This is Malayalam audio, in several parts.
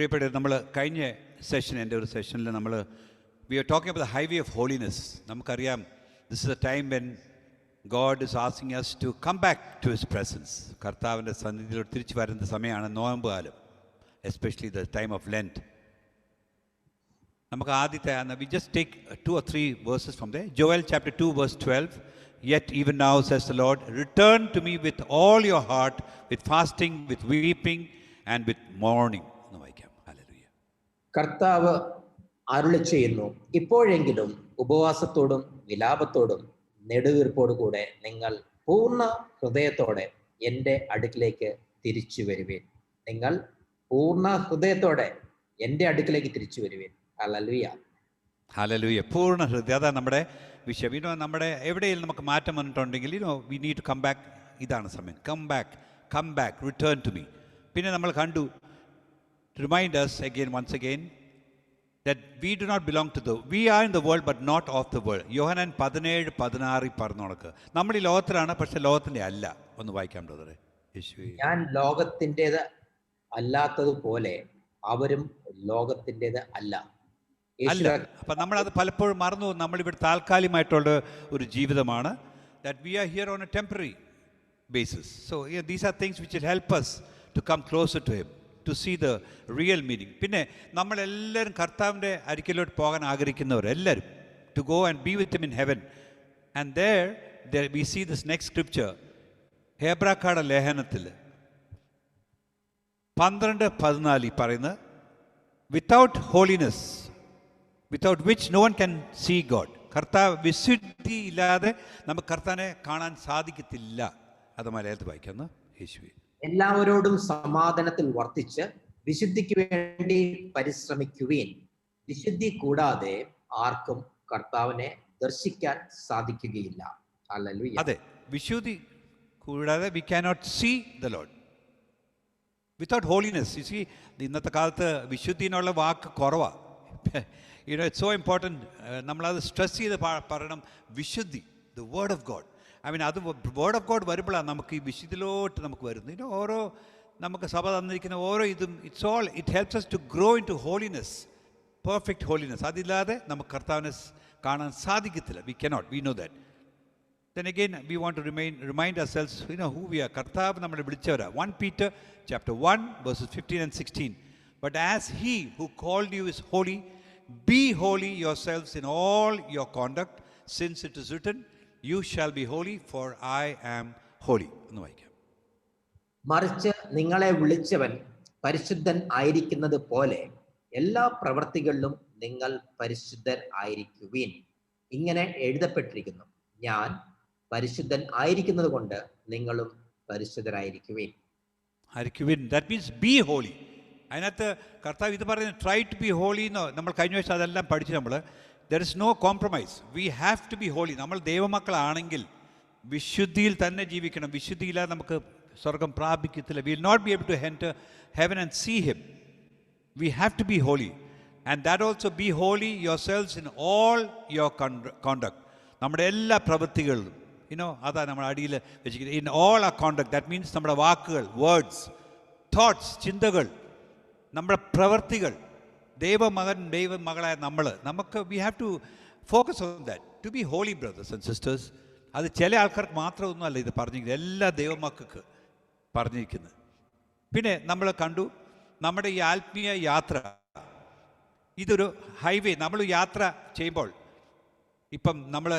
പ്രിയപ്പെട്ട നമ്മൾ കഴിഞ്ഞ സെഷൻ, എൻ്റെ ഒരു സെഷനിൽ നമ്മൾ we are talking about the highway of holiness. നമുക്കറിയാം this is a time when God is asking us to come back to his presence. കർത്താവിൻ്റെ സന്നിധിയിലോട്ട് തിരിച്ചു വരുന്ന സമയമാണ് നോയമ്പ് കാലം, especially the time of Lent. നമുക്ക് ആദ്യത്തെ we just take 2 or 3 verses from the Joel chapter 2 verse 12. Yet even now, says the Lord, return to me with all your heart, with fasting, with weeping, and with mourning. എന്ന് വായിക്കാം. ഹല്ലേലൂയ. കർത്താവ് അരുളി ചെയ്യുന്നു, ഇപ്പോഴെങ്കിലും ഉപവാസത്തോടും വിലാപത്തോടും നെടുവീർപ്പോടു കൂടെ നിങ്ങൾ പൂർണ്ണ ഹൃദയത്തോടെ എൻ്റെ അടുക്കിലേക്ക് തിരിച്ചു വരുവേൻ. നിങ്ങൾ പൂർണ്ണ ഹൃദയത്തോടെ എൻ്റെ അടുക്കിലേക്ക് തിരിച്ചു വരുവേൻ. ഹല്ലേലൂയ. ഹല്ലേലൂയ. പൂർണ്ണ ഹൃദയം, അതാണ് നമ്മുടെ വിഷയം. നമ്മുടെ എവിടെയെങ്കിലും നമുക്ക് മാറ്റം വന്നിട്ടുണ്ടെങ്കിൽ we need to come back. ഇതാണ് സമയം. Come back, return to me. പിന്നെ നമ്മൾ കണ്ടു, remind us again, once again, that we do not belong to we are in the world but not of the world. യോഹന്നാൻ 17:16 പറഞ്ഞു നടക്ക്. നമ്മൾ ഈ ലോകത്തിലാണ്, പക്ഷെ ലോകത്തിൻ്റെ അല്ല. ഒന്ന് വായിക്കാം ബ്രദറെ. യേശുവേ, ഞാൻ ലോകത്തിൻ്റെത് അല്ലാത്തതുപോലെ അവരും ലോകത്തിൻ്റെത് അല്ല. അല്ല. അപ്പം നമ്മളത് പലപ്പോഴും മറന്നു. നമ്മളിവിടെ താൽക്കാലികമായിട്ടുള്ള ഒരു ജീവിതമാണ്. That we are here on a temporary basis. So these are things which will help us to come closer to him, to see the real meaning. പിന്നെ നമ്മളെല്ലാവരും കർത്താവിൻ്റെ അരികിലോട്ട് പോകാൻ ആഗ്രഹിക്കുന്നവർ എല്ലാവരും, to go and be with him in heaven. And there we see this next scripture, ഹെബ്രാക്കാരുടെ ലേഖനത്തിൽ 12:14 പറയുന്നത്, without holiness without which no one can see God. കർത്താവ് വിശുദ്ധി ഇല്ലാതെ നമുക്ക് കർത്താവിനെ കാണാൻ സാധിക്കത്തില്ല. അത് മലയാളത്തിൽ വായിക്കുന്നു. യേശുവേ, എല്ലാവരോടും സമാധാനത്തിൽ വർത്തിച്ച് വിശുദ്ധിക്ക് വേണ്ടി പരിശ്രമിക്കുവേൻ. വിശുദ്ധി കൂടാതെ ആർക്കും കർത്താവിനെ ദർശിക്കാൻ സാധിക്കുകയില്ല. ഹല്ലേലൂയ. അതെ, വിശുദ്ധി കൂടാതെ we cannot see the Lord without holiness. You see, ഇന്നത്തെ കാലത്ത് വിശുദ്ധി എന്നുള്ള വാക്ക് കുറവാണ്. It's so important. നമ്മളത് സ്ട്രെസ് ചെയ്ത് പറയണം, വിശുദ്ധി, ദ വേർഡ് ഓഫ് ഗോഡ്. അത് വേർഡ് ഓഫ് ഗോഡ് വരുമ്പോഴാണ് നമുക്ക് ഈ വിശുദ്ധിയിലോട്ട് നമുക്ക് വരുന്നത്. ഓരോ നമുക്ക് സഭ തന്നിരിക്കുന്ന ഓരോ ഇതും it helps us to grow into holiness, perfect holiness. അതില്ലാതെ നമുക്ക് കർത്താവിനെ കാണാൻ സാധിക്കത്തില്ല. We cannot. We know that. Then again, we want to remind ourselves, who we are. കർത്താവ് നമ്മളെ വിളിച്ചവരാ. 1 Peter chapter 1 verses 15 and 16. But as he who called you is holy, be holy yourselves in all your conduct, since it is written, you shall be holy, for I am holy. എന്ന് വായിക്കാം. മറിച്ച് നിങ്ങളെ വിളിച്ചവൻ പരിശുദ്ധൻ ആയിരിക്കുന്നത് പോലെ എല്ലാ പ്രവൃത്തികളിലും നിങ്ങൾ പരിശുദ്ധൻ ആയിരിക്കുവീൻ. ഇങ്ങനെ എഴുതപ്പെട്ടിരിക്കുന്നു, ഞാൻ പരിശുദ്ധൻ ആയിരിക്കുന്നത് കൊണ്ട് നിങ്ങളും പരിശുദ്ധരായിരിക്കുവീൻ. That means be holy. അതിനകത്ത് കർത്താവ് ഇത് പറയുന്നത്, ട്രൈ ടു ബി ഹോളി എന്നോ. നമ്മൾ കഴിഞ്ഞ വർഷം അതെല്ലാം പഠിച്ചു. There is no compromise. We have to be holy. നമ്മൾ ദൈവമക്കളാണെങ്കിൽ വിശുദ്ധിയിൽ തന്നെ ജീവിക്കണം. വിശുദ്ധിയില്ലാതെ നമുക്ക് സ്വർഗം പ്രാപിക്കത്തില്ല. We will not be able to enter heaven and see him. We have to be holy. And that also be holy yourselves in all your conduct. നമ്മുടെ എല്ലാ പ്രവൃത്തികളിലും അതാണ് നമ്മൾ അടിയിൽ വെച്ചിരിക്കുന്നത്. ഇൻ ഓൾ ആ കോണ്ടക്ട്. ദാറ്റ് മീൻസ് നമ്മുടെ വാക്കുകൾ, വേർഡ്സ്, തോട്ട്സ്, ചിന്തകൾ, നമ്മുടെ പ്രവൃത്തികൾ. ദൈവമകളായ നമുക്ക് we have to focus on that, to be holy brothers and sisters. അത് ചില ആൾക്കാർക്ക് മാത്രമൊന്നുമല്ല ഇത് പറഞ്ഞിരിക്കുന്നത്, എല്ലാ ദൈവമക്കൾക്ക് പറഞ്ഞിരിക്കുന്നത്. പിന്നെ നമ്മൾ കണ്ടു, നമ്മുടെ ഈ ആത്മീയ യാത്ര ഇതൊരു ഹൈവേ. നമ്മൾ യാത്ര ചെയ്യുമ്പോൾ, ഇപ്പം നമ്മൾ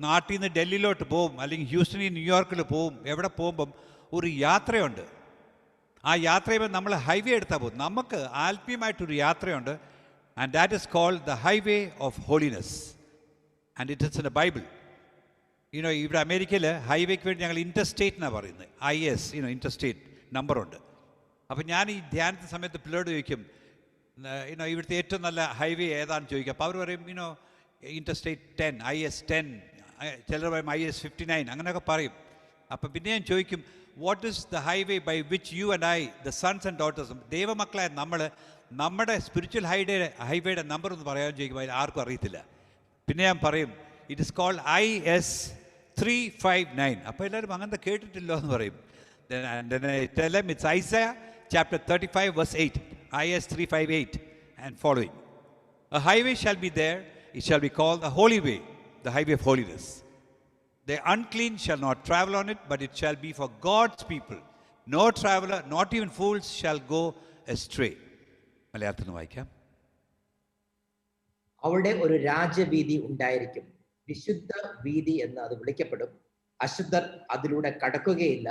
നാട്ടിൽ നിന്ന് ഡൽഹിയിലോട്ട് പോവും, അല്ലെങ്കിൽ ഹ്യൂസ്റ്റണിൽ ന്യൂയോർക്കിൽ പോവും, എവിടെ പോകുമ്പം ഒരു യാത്രയുണ്ട്. ആ യാത്ര ചെയ്യുമ്പോൾ നമ്മൾ ഹൈവേ എടുത്താൽ പോകും. നമുക്ക് ആത്മീയമായിട്ടൊരു യാത്രയുണ്ട്. And that is called the highway of holiness. And it is in a Bible. ഇവിടെ അമേരിക്കയിൽ ഹൈവേക്ക് വേണ്ടി ഞങ്ങൾ ഇൻ്റർസ്റ്റേറ്റ് എന്നാണ് പറയുന്നത്. IS ഇൻ്റർസ്റ്റേറ്റ് നമ്പറുണ്ട്. അപ്പം ഞാൻ ഈ ധ്യാനത്തിന് സമയത്ത് പിള്ളേരോട് ചോദിക്കും, ഇവിടുത്തെ ഏറ്റവും നല്ല ഹൈവേ ഏതാണെന്ന് ചോദിക്കും. അപ്പോൾ അവർ പറയും ഇൻ്റർസ്റ്റേറ്റ് 10, IS 10, ചിലർ പറയും IS 59, അങ്ങനെയൊക്കെ പറയും. അപ്പം പിന്നെ ഞാൻ ചോദിക്കും, what is the highway by which you and I, the sons and daughters, ദൈവമക്കളായ നമ്മുടെ സ്പിരിച്വൽ ഹൈവേയുടെ നമ്പർ ഒന്ന് പറയാൻ ചോദിക്കുമ്പോൾ ആർക്കും അറിയത്തില്ല. പിന്നെ ഞാൻ പറയും, ഇറ്റ് ഇസ് കോൾഡ് IS 359. അപ്പോൾ എല്ലാവരും അങ്ങനത്തെ കേട്ടിട്ടില്ലോ എന്ന് പറയും. Then I tell them it's Isaiah chapter 35 verse 8. IS 358 and following. A highway shall be there, it shall be called the holy way, the highway of holiness. The unclean shall not travel on it, but it shall be for God's people. No traveler, not even fools, shall go astray. മലയാളത്തിൽ നിന്ന് വായിക്കാം. അവിടെ ഒരു രാജവീതി ഉണ്ടായിരിക്കും, വിശുദ്ധ വീതി എന്ന് അത് വിളിക്കപ്പെടും. അശുദ്ധർ അതിലൂടെ കടക്കുകയില്ല,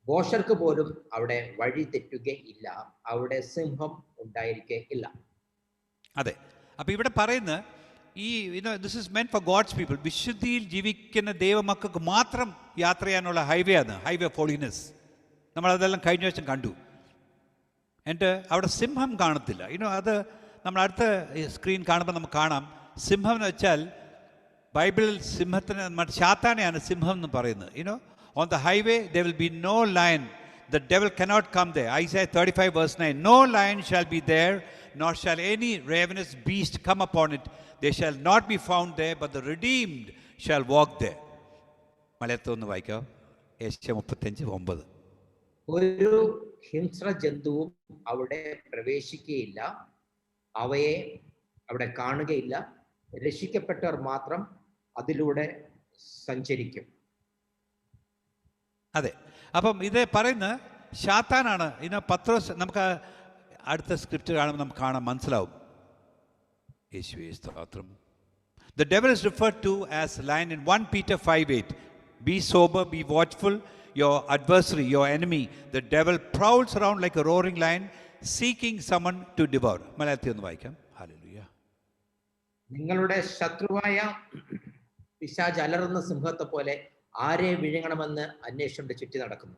ഭോഷർക്ക് പോലും അവിടെ വഴി തെറ്റുകയില്ല. അവിടെ സിംഹം ഉണ്ടായിരിക്കുകയില്ല. അതെ, അപ്പൊ ഇവിടെ പറയുന്ന ഈ this is meant for God's people. വിശുദ്ധിയിൽ ജീവിക്കുന്ന ദൈവമക്കൾക്ക് മാത്രം യാത്ര ചെയ്യാനുള്ള ഹൈവേ ആണ്, ഹൈവേ ഓഫ് ഹോളിനെസ്. നമ്മളതെല്ലാം കഴിഞ്ഞ ദിവസം കണ്ടു. എന്നിട്ട് അവിടെ സിംഹം കാണത്തില്ല. അത് നമ്മൾ അടുത്ത സ്ക്രീൻ കാണുമ്പോൾ നമുക്ക് കാണാം. സിംഹം എന്ന് വെച്ചാൽ ബൈബിളിൽ സിംഹത്തിന് ശാത്താനെയാണ് സിംഹം എന്ന് പറയുന്നത്. On the highway there will be no lion, the devil cannot come there. Isaiah 35 verse 9, no lion shall be there, nor shall any ravenous beast come upon it. They shall not be found there, but the redeemed shall walk there. മലയാളത്തിൽ ഒന്ന് വായിക്കാം. യേശയ്യാ 35:9. ഒരു ഹിംസ്ര ജന്തുവും അവിടെ പ്രവേശിക്കുകയില്ല, അവയെ അവിടെ കാണുകയില്ല, രക്ഷിക്കപ്പെട്ടവർ മാത്രം അതിലൂടെ സഞ്ചരിക്കും. അതെ, അപ്പം ഇത് പറയുന്ന ശാത്താനാണ്. പത്രോസ്, നമുക്ക് അടുത്ത സ്ക്രിപ്റ്റ് കാണുമ്പോൾ നമുക്ക് കാണാൻ മനസ്സിലാവും. യേശുവേ സ്തോത്രം. The devil is referred to as lion in 1 Peter 5:8. Be sober, be watchful. Your adversary, your enemy, the devil prowls around like a roaring lion, seeking someone to devour. മലയാളത്തിൽ ഒന്ന് വായിക്കാം. ഹല്ലേലൂയ. നിങ്ങളുടെ ശത്രുവായ പിശാച് അലറുന്ന സിംഹത്തെ പോലെ ആരെ വിഴുങ്ങണമെന്ന് അന്വേഷിച്ചുകൊണ്ട് ചുറ്റി നടക്കുന്നു.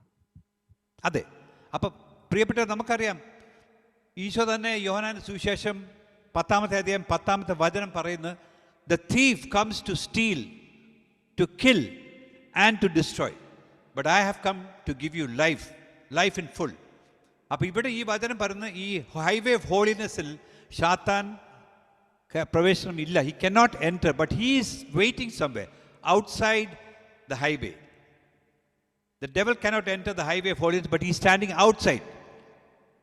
അതെ, അപ്പം പ്രിയപ്പെട്ടവർ, നമുക്കറിയാം ഈശോ തന്നെ യോഹന്നാന്റെ സുവിശേഷം 10-ാമത്തെ അധ്യായം 10-ാമത്തെ വചനം പറയുന്നു, the thief comes to steal, to kill and to destroy, but I have come to give you life, life in full. അപ്പോൾ ഇവിടെ ഈ വചനം പറയുന്ന ഈ ഹൈവേ ഓഫ് ഹോളിനെസ്സിൽ ശാത്താൻ പ്രവേശനം ഇല്ല. He cannot enter, but he is waiting somewhere outside the highway. The devil cannot enter the highway of holiness, but he is standing outside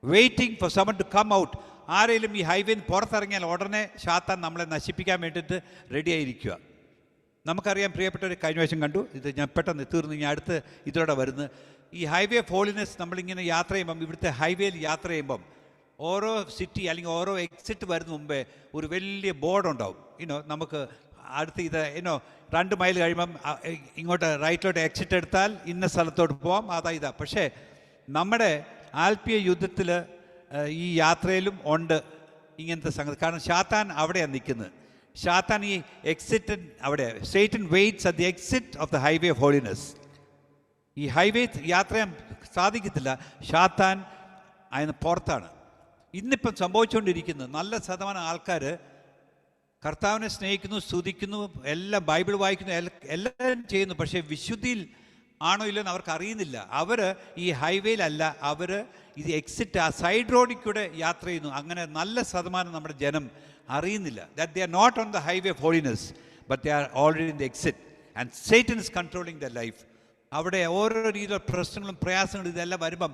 waiting for someone to come out. ആരെങ്കിലും ഈ ഹൈവേന്ന് പുറത്തിറങ്ങിയാൽ ഉടനെ ശാത്താൻ നമ്മളെ നശിപ്പിക്കാൻ വേണ്ടിയിട്ട് റെഡി ആയിരിക്കുക. നമുക്കറിയാം, പ്രിയപ്പെട്ടവർ, കഴിഞ്ഞ പ്രാവശ്യം കണ്ടു. ഇത് ഞാൻ പെട്ടെന്ന് തീർന്നു, ഞാൻ അടുത്ത് ഇതിലൂടെ വരുന്നത്. ഈ ഹൈവേ ഓഫ് ഹോളിനെസ് നമ്മളിങ്ങനെ യാത്ര ചെയ്യുമ്പം, ഇവിടുത്തെ ഹൈവേയിൽ യാത്ര ചെയ്യുമ്പം ഓരോ സിറ്റി അല്ലെങ്കിൽ ഓരോ എക്സിറ്റ് വരുന്ന മുമ്പേ ഒരു വലിയ ബോർഡ് ഉണ്ടാവും. നമുക്ക് അടുത്ത് ഇത് 2 മൈൽ കഴിയുമ്പം ഇങ്ങോട്ട് റൈറ്റിലോട്ട് എക്സിറ്റ് എടുത്താൽ ഇന്ന സ്ഥലത്തോട്ട് പോകാം, ഇതാ. പക്ഷേ നമ്മുടെ ആൽപ്പിയ യുദ്ധത്തിൽ ഈ യാത്രയിലും ഉണ്ട് ഇങ്ങനത്തെ സംഗതി. കാരണം ശാത്താൻ അവിടെയാണ് നിൽക്കുന്നത്. ശാത്താൻ ഈ എക്സിറ്റ് അവിടെ, Satan waits at the exit of the highway of holiness. ഈ ഹൈവേ യാത്ര ചെയ്യാൻ സാധിക്കത്തില്ല, ശാത്താൻ അതിന് പുറത്താണ്. ഇന്നിപ്പം സംഭവിച്ചുകൊണ്ടിരിക്കുന്നത്, നല്ല ശതമാനം ആൾക്കാർ കർത്താവിനെ സ്നേഹിക്കുന്നു, സ്തുതിക്കുന്നു, എല്ലാം ബൈബിൾ വായിക്കുന്നു, എല്ലാം ചെയ്യുന്നു. പക്ഷേ വിശുദ്ധിയിൽ ആണോ ഇല്ലെന്ന് അവർക്ക് അറിയുന്നില്ല. അവർ ഈ ഹൈവേയിലല്ല, അവർ ഇത് എക്സിറ്റ്, ആ സൈഡ് റോഡിൽ കൂടെ യാത്ര ചെയ്യുന്നു. അങ്ങനെ നല്ല ശതമാനം നമ്മുടെ ജനം അറിയുന്നില്ല. That they are not on the highway of holiness, but they are already in the exit and Satan is controlling their life. അവിടെ ഓരോ രീതിയിലുള്ള പ്രശ്നങ്ങളും പ്രയാസങ്ങളും ഇതെല്ലാം വരുമ്പം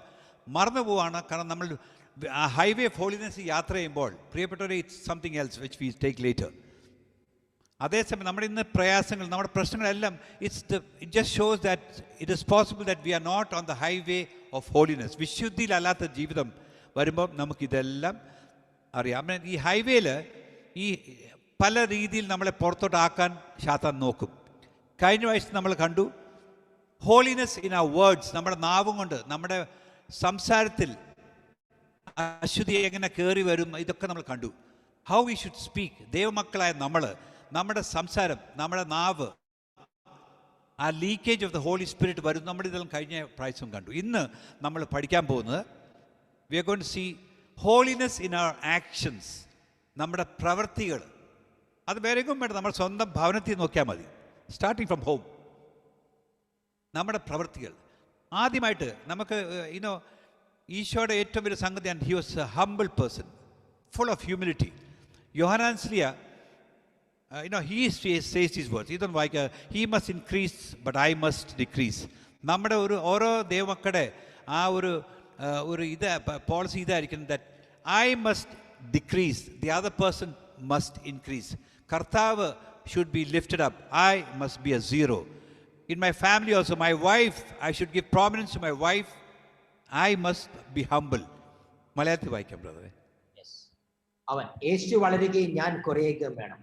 മറന്നു പോവാണ്. കാരണം നമ്മൾ ഹൈവേ ഓഫ് ഹോളിനെസ് യാത്ര ചെയ്യുമ്പോൾ, പ്രിയപ്പെട്ടവരെ, it's something else which we take later. അതേസമയം നമ്മുടെ ഇന്ന് പ്രയാസങ്ങൾ, നമ്മുടെ പ്രശ്നങ്ങളെല്ലാം, it just shows that it is possible that we are not on the highway of holiness. വിശുദ്ധിയിലല്ലാത്ത ജീവിതം വരുമ്പം നമുക്കിതെല്ലാം അറിയാം. ഈ ഹൈവേയിൽ ഈ പല രീതിയിൽ നമ്മളെ പുറത്തോട്ടാക്കാൻ ശാത്താൻ നോക്കും. കഴിഞ്ഞ ആഴ്ച നമ്മൾ കണ്ടു ഹോളിനെസ് ഇൻ അവർ വേർഡ്സ്. നമ്മുടെ നാവും കൊണ്ട്, നമ്മുടെ സംസാരത്തിൽ അശുദ്ധി എങ്ങനെ കയറി വരും, ഇതൊക്കെ നമ്മൾ കണ്ടു. How we should speak. ദൈവമക്കളായ നമ്മുടെ സംസാരം, നമ്മുടെ നാവ്, ആ leakage of the holy spirit വരും. നമ്മളിതെല്ലാം കഴിഞ്ഞ പ്രാവശ്യം കണ്ടു. ഇന്ന് നമ്മൾ പഠിക്കാൻ പോകുന്നത്, we are going to see holiness in our actions. നമ്മുടെ പ്രവൃത്തികൾ, അത് വേറെയും വേണ്ട, നമ്മുടെ സ്വന്തം ഭവനത്തിൽ നോക്കിയാൽ മതി. Starting from home. നമ്മുടെ പ്രവൃത്തികൾ ആദ്യമായിട്ട് നമുക്ക് ഈശോയുടെ ഏറ്റവും വലിയ സംഗതിയാണ്, he was a humble person, full of humility. Yohannan Sleeha, he says these words. ഇതൊന്നും വായിക്കുക, he must increase but I must decrease. നമ്മുടെ ഓരോ ദൈവമക്കളുടെ ആ ഒരു പോളിസി ഇതായിരിക്കും, that I must decrease, the other person must increase. Kartav should be lifted up, I must be a zero. In my family also, my wife, I should give prominence to my wife, I must be humble. മലയാളത്തിൽ വായിക്കാം ബ്രദറെ. അവൻ യേശു വളരുകയും ഞാൻ കുറയുകയും വേണം.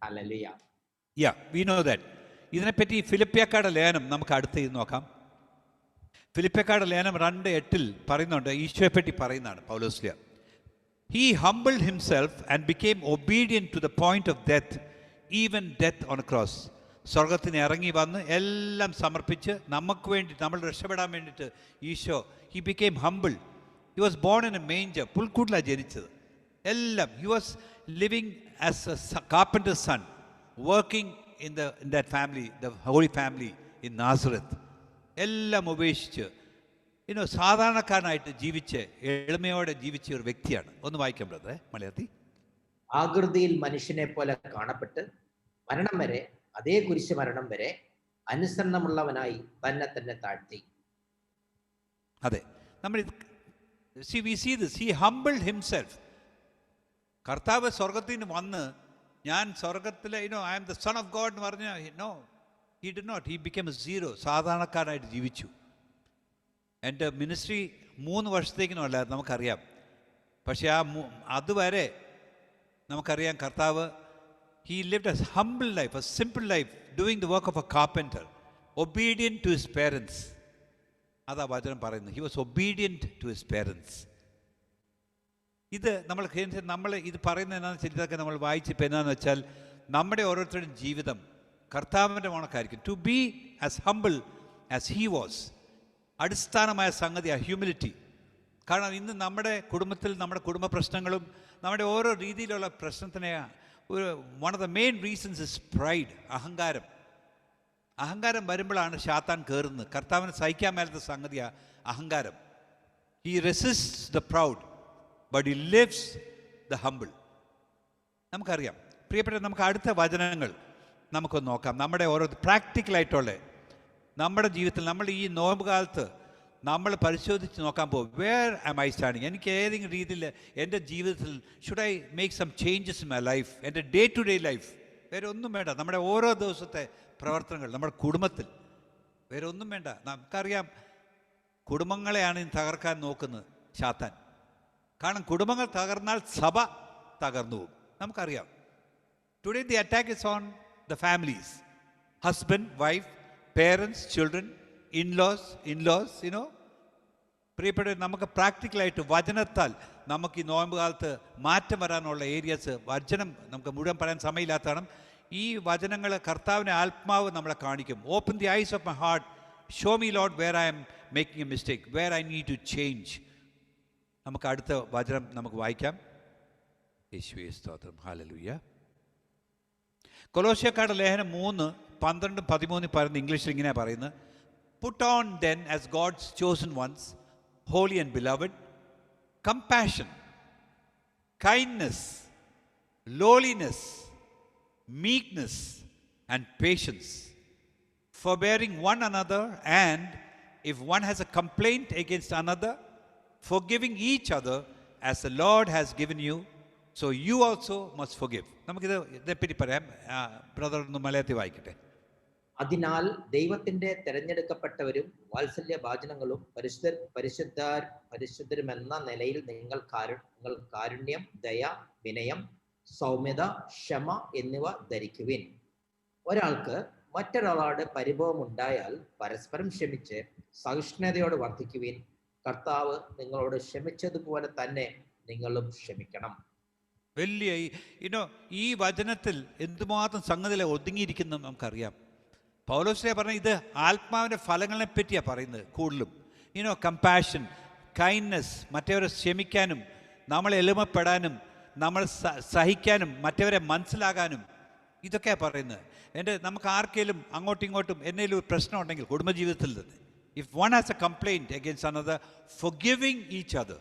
Hallelujah. Yeah, we know that. ഇതിനെപ്പറ്റി ഫിലിപ്പിയക്കാരുടെ ലേഖനം നമുക്ക് അടുത്ത് നോക്കാം. ഫിലിപ്പിയക്കാരുടെ ലേഖനം 2:8 പറയുന്നുണ്ട്, ഈശോയെപ്പറ്റി പറയുന്നതാണ് പൗലോസ്ലിയ. He humbled himself and became obedient to the point of death, even death on a cross. സ്വർഗത്തിന് ഇറങ്ങി വന്ന് എല്ലാം സമർപ്പിച്ച് നമുക്ക് വേണ്ടി, നമ്മൾ രക്ഷപ്പെടാൻ വേണ്ടിയിട്ട് Isho, he became humble. He was born in a manger, പുൽക്കൂട്ടിലാണ് ജനിച്ചത്. എല്ലാം, he was living as a carpenter's son, working in that family, the holy family in Nazareth. എല്ലാം ഉപേക്ഷിച്ച് സാധാരണക്കാരനായിട്ട് ജീവിച്ച് എളിമയോടെ ജീവിച്ച ഒരു വ്യക്തിയാണ്. ഒന്ന് വായിക്കാം ബ്രദറെ മലയാളത്തിൽ. ആകൃതിയിൽ മനുഷ്യനെ പോലെ കാണപ്പെട്ട് മരണം വരെ, അതേ കുരിശ് മരണം വരെ അനുസരണമുള്ളവനായി തന്നെ താഴ്ത്തി. അതെ, നമ്മൾ we see this, he humbled himself. കർത്താവ് സ്വർഗത്തിൽ നിന്ന് വന്ന് ഞാൻ സ്വർഗത്തിലെ I am the son of God എന്ന് പറഞ്ഞ, no, he did not. He became a zero. സാധാരണക്കാരനായിട്ട് ജീവിച്ചു. എൻ്റെ മിനിസ്ട്രി 3 വർഷത്തേക്കിനുമല്ല നമുക്കറിയാം. പക്ഷേ അതുവരെ നമുക്കറിയാം കർത്താവ്, he lived a humble life, a simple life, doing the work of a carpenter, obedient to his parents. അതാ വചനം പറയുന്നത്. He was obedient to his parents. ഇത് നമ്മൾ ഇത് പറയുന്നത് എന്താണെന്ന് വെച്ചാൽ, ഇതൊക്കെ നമ്മൾ വായിച്ചപ്പോൾ എന്താണെന്ന് വെച്ചാൽ, നമ്മുടെ ഓരോരുത്തരുടെയും ജീവിതം കർത്താവിൻ്റെ കണക്കായിരിക്കും. To be as humble as he was. അടിസ്ഥാനമായ സംഗതി ആ ഹ്യൂമിലിറ്റി. കാരണം ഇന്ന് നമ്മുടെ കുടുംബത്തിൽ നമ്മുടെ കുടുംബ പ്രശ്നങ്ങളും നമ്മുടെ ഓരോ രീതിയിലുള്ള പ്രശ്നത്തിനെ one of the main reasons is pride, അഹങ്കാരം. അഹങ്കാരം വരുമ്പോഴാണ് ശാത്താൻ കയറുന്നത്. കർത്താവിന് സഹിക്കാൻ മേലത്തെ സംഗതിയാണ് അഹങ്കാരം. He resists the proud but he lives the humble. നമുക്കറിയാം പ്രിയപ്പെട്ട, നമുക്ക് അടുത്ത വചനങ്ങൾ നമുക്കൊന്ന് നോക്കാം. നമ്മുടെ ഓരോ പ്രാക്ടിക്കലായിട്ടുള്ള നമ്മുടെ ജീവിതത്തിൽ നമ്മൾ ഈ നോമ്പ് കാലത്ത് നമ്മൾ പരിശോധിച്ച് നോക്കാൻ പോകും. Where am I standing? എനിക്ക് ഏതെങ്കിലും രീതിയിൽ എൻ്റെ ജീവിതത്തിൽ should I make some changes in my life, എൻ്റെ ഡേ ടു ഡേ ലൈഫ്. വേറെ ഒന്നും വേണ്ട, നമ്മുടെ ഓരോ ദിവസത്തെ പ്രവർത്തനങ്ങൾ നമ്മുടെ കുടുംബത്തിൽ, വേറെ ഒന്നും വേണ്ട. നമുക്കറിയാം കുടുംബങ്ങളെയാണ് ഇന്ന് തകർക്കാൻ നോക്കുന്നത് ശാത്താൻ. കാരണം കുടുംബങ്ങൾ തകർന്നാൽ സഭ തകർന്നു പോകും. നമുക്കറിയാം today they attack is on the families, husband, wife, parents, children, in-laws. പ്രിയപ്പെട്ട, നമുക്ക് പ്രാക്ടിക്കലായിട്ട് വചനത്താൽ നമുക്ക് ഈ നോയമ്പ് കാലത്ത് മാറ്റം വരാനുള്ള ഏരിയസ്, വചനം നമുക്ക് മുഴുവൻ പറയാൻ സമയമില്ലാത്തതാണ്. ഈ വചനങ്ങൾ കർത്താവിൻ്റെ ആത്മാവ് നമ്മളെ കാണിക്കും. Open the eyes of my heart, show me Lord where I am making a mistake, where I need to change. നമുക്ക് അടുത്ത വചനം നമുക്ക് വായിക്കാം. യേശുവേ സ്തോത്രം, ഹല്ലേലൂയ. കൊലോസ്യക്കാരുടെ ലേഖനം 3:12-13 പറയുന്നത് ഇംഗ്ലീഷിൽ ഇങ്ങനെയാണ് പറയുന്നത്. Put on then as God's chosen ones, holy and beloved, compassion, kindness, lowliness, meekness and patience, forbearing one another, and if one has a complaint against another, forgiving each other as the Lord has given you, so you also must forgive. നമുക്കിതേപ്പറ്റി പറയാം. ബ്രദർ ഒന്ന് മലയാളത്തിൽ വായിക്കട്ടെ. അതിനാൽ ദൈവത്തിന്റെ തെരഞ്ഞെടുക്കപ്പെട്ടവരും വാത്സല്യഭാചനങ്ങളും പരിശുദ്ധരുമെന്ന നിലയിൽ നിങ്ങൾ കാരുണ്യം, ദയ, വിനയം, സൗമ്യത, ക്ഷമ എന്നിവ ധരിക്കുവിൻ. ഒരാൾക്ക് മറ്റൊരാളോട് പരിഭവം ഉണ്ടായാൽ പരസ്പരം ക്ഷമിച്ച് സഹിഷ്ണുതയോട് വർദ്ധിക്കുവിൻ. കർത്താവ് നിങ്ങളോട് ക്ഷമിച്ചതുപോലെ തന്നെ നിങ്ങളും ക്ഷമിക്കണം. വലിയ ഈ വചനത്തിൽ എന്തുമാത്രം സംഗതിയിലെ ഒതുങ്ങിയിരിക്കുന്ന നമുക്കറിയാം. പൗലോസ്ലീഹ പറഞ്ഞ ഇത് ആത്മാവിൻ്റെ ഫലങ്ങളെ പറ്റിയാണ് പറയുന്നത് കൂടുതലും. കമ്പാഷൻ, കൈൻഡ്നെസ്, മറ്റവരെ ക്ഷമിക്കാനും, നമ്മളെ എളിമപ്പെടാനും, നമ്മൾ സഹിക്കാനും, മറ്റവരെ മനസ്സിലാകാനും, ഇതൊക്കെയാണ് പറയുന്നത്. നമുക്ക് ആർക്കെങ്കിലും അങ്ങോട്ടും ഇങ്ങോട്ടും എന്തെങ്കിലും ഒരു പ്രശ്നം ഉണ്ടെങ്കിൽ കുടുംബജീവിതത്തിൽ തന്നെ, if one has A complaint against another, forgiving each other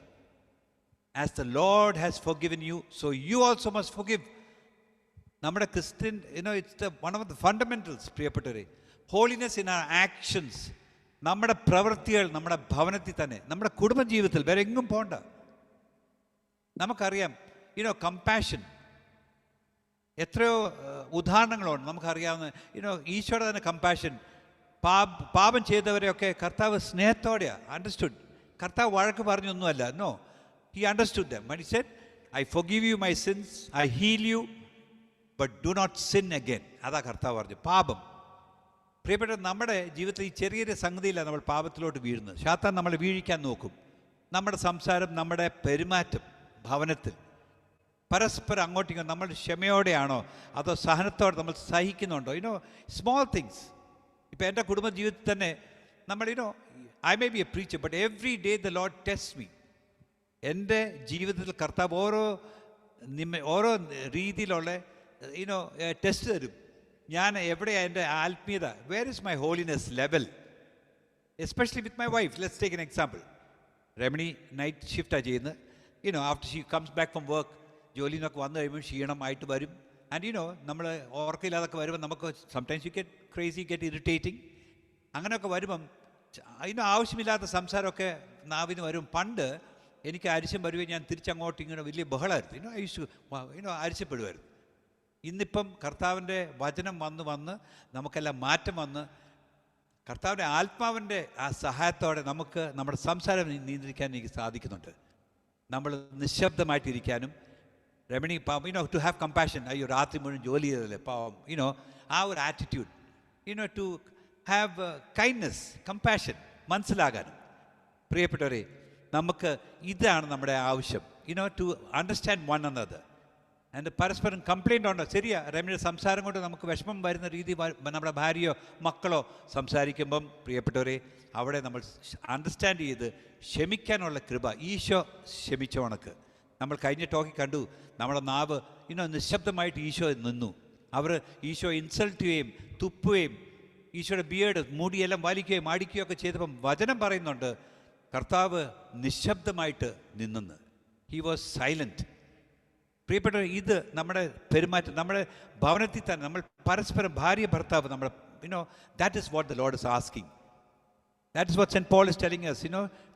as the Lord has forgiven you, so you also must forgive. നമ്മുടെ Christian it's one of the fundamentals പ്രിയപ്പെട്ടവരെ. ഹോളിനെസ് ഇൻ അവർ ആക്ഷൻസ്, നമ്മുടെ പ്രവൃത്തികൾ നമ്മുടെ ഭവനത്തിൽ തന്നെ, നമ്മുടെ കുടുംബജീവിതത്തിൽ, വേറെ എങ്ങും പോകണ്ട. നമുക്കറിയാം കമ്പാഷൻ എത്രയോ ഉദാഹരണങ്ങളുണ്ട് നമുക്കറിയാവുന്ന ഈശോയുടെ തന്നെ കമ്പാഷൻ. പാപം ചെയ്തവരെയൊക്കെ കർത്താവ് സ്നേഹത്തോടെയാണ് അണ്ടർസ്റ്റുഡ്. കർത്താവ് വഴക്ക് പറഞ്ഞൊന്നുമല്ല. No, he understood them. When he said, I forgive you my sins, I heal you, but do not sin again. അതാ കർത്താവ് പറഞ്ഞു. പാപം പ്രിയപ്പെട്ട നമ്മുടെ ജീവിതത്തിൽ ഈ ചെറിയൊരു സംഗതിയിലാണ് നമ്മൾ പാപത്തിലോട്ട് വീഴുന്നത്. ശാത്താൻ നമ്മളെ വീഴിക്കാൻ നോക്കും. നമ്മുടെ സംസാരം, നമ്മുടെ പെരുമാറ്റം, ഭവനത്തിൽ പരസ്പരം അങ്ങോട്ടും നമ്മൾ ക്ഷമയോടെയാണോ അതോ സഹനത്തോടെ നമ്മൾ സഹിക്കുന്നുണ്ടോ? Small things. ഇപ്പം എൻ്റെ കുടുംബജീവിതത്തിൽ തന്നെ നമ്മൾ I may be A preacher, but every day the Lord test me. എൻ്റെ ജീവിതത്തിൽ കർത്താവ് ഓരോ രീതിയിലുള്ള ടെസ്റ്റ് തരും. ഞാൻ എവിടെയാണ് എൻ്റെ ആത്മീയത, where is my holiness level, especially with my wife. Let's take an example. Ramani night ഷിഫ്റ്റാണ് ചെയ്യുന്നത്. After she comes back from work, ജോലിയിൽ നിന്നൊക്കെ വന്നു കഴിയുമ്പോൾ ക്ഷീണമായിട്ട് വരും. ആൻഡ് നമ്മൾ ഓർക്കയില്ലാതൊക്കെ വരുമ്പോൾ നമുക്ക് sometimes you get crazy, get irritating. അങ്ങനെയൊക്കെ വരുമ്പം ആവശ്യമില്ലാത്ത സംസാരമൊക്കെ നാവിന് വരും. പണ്ട് എനിക്ക് അരിശം വരുകയും ഞാൻ തിരിച്ചങ്ങോട്ട് വലിയ ബഹളമായിരുന്നു. അരിശപ്പെടുമായിരുന്നു. ഇന്നിപ്പം കർത്താവിൻ്റെ വചനം വന്ന് നമുക്കെല്ലാം മാറ്റം വന്ന് കർത്താവിൻ്റെ ആത്മാവിൻ്റെ ആ സഹായത്തോടെ നമുക്ക് നമ്മുടെ സംസാരം നിയന്ത്രിക്കാൻ എനിക്ക് സാധിക്കുന്നുണ്ട്. നമ്മൾ നിശബ്ദമായിട്ടിരിക്കാനും രമണി ടു ഹാവ് കമ്പാഷൻ. അയ്യോ രാത്രി മുഴുവൻ ജോലി ചെയ്തല്ലേ പാവം, ആ ഒരു attitude, to have kindness, compassion, മനസ്സിലാകാനും. പ്രിയപ്പെട്ടവരെ, നമുക്ക് ഇതാണ് നമ്മുടെ ആവശ്യം, to understand one another. And പരസ്പരം കംപ്ലൈൻ്റ് ഉണ്ടോ? ശരിയാ, രമണിയുടെ സംസാരം കൊണ്ട് നമുക്ക് വിഷമം വരുന്ന രീതി നമ്മുടെ ഭാര്യയോ മക്കളോ സംസാരിക്കുമ്പം പ്രിയപ്പെട്ടവരെ അവിടെ നമ്മൾ അണ്ടർസ്റ്റാൻഡ് ചെയ്ത് ക്ഷമിക്കാനുള്ള കൃപ. ഈശോ ക്ഷമിച്ച കണക്ക് നമ്മൾ കഴിഞ്ഞ ടോക്കിൽ കണ്ടു. നമ്മുടെ നാവ് നിശബ്ദമായിട്ട് ഈശോ നിന്നു. ഈശോ ഇൻസൾട്ട് ചെയ്യുകയും തുപ്പുകയും ഈശോയുടെ ബിയേഡ് മുടിയെല്ലാം വലിക്കുകയും അടിക്കുകയും ഒക്കെ ചെയ്തപ്പം വചനം പറയുന്നുണ്ട് കർത്താവ് നിശബ്ദമായിട്ട് നിന്നെന്ന്. He was silent. പ്രിയപ്പെട്ടവർ, ഇത് നമ്മുടെ പെരുമാറ്റം, നമ്മുടെ ഭവനത്തിൽ തന്നെ നമ്മൾ പരസ്പരം ഭാര്യ ഭർത്താവ് നമ്മുടെ that is what the Lord is asking. That is what St. Paul is telling us,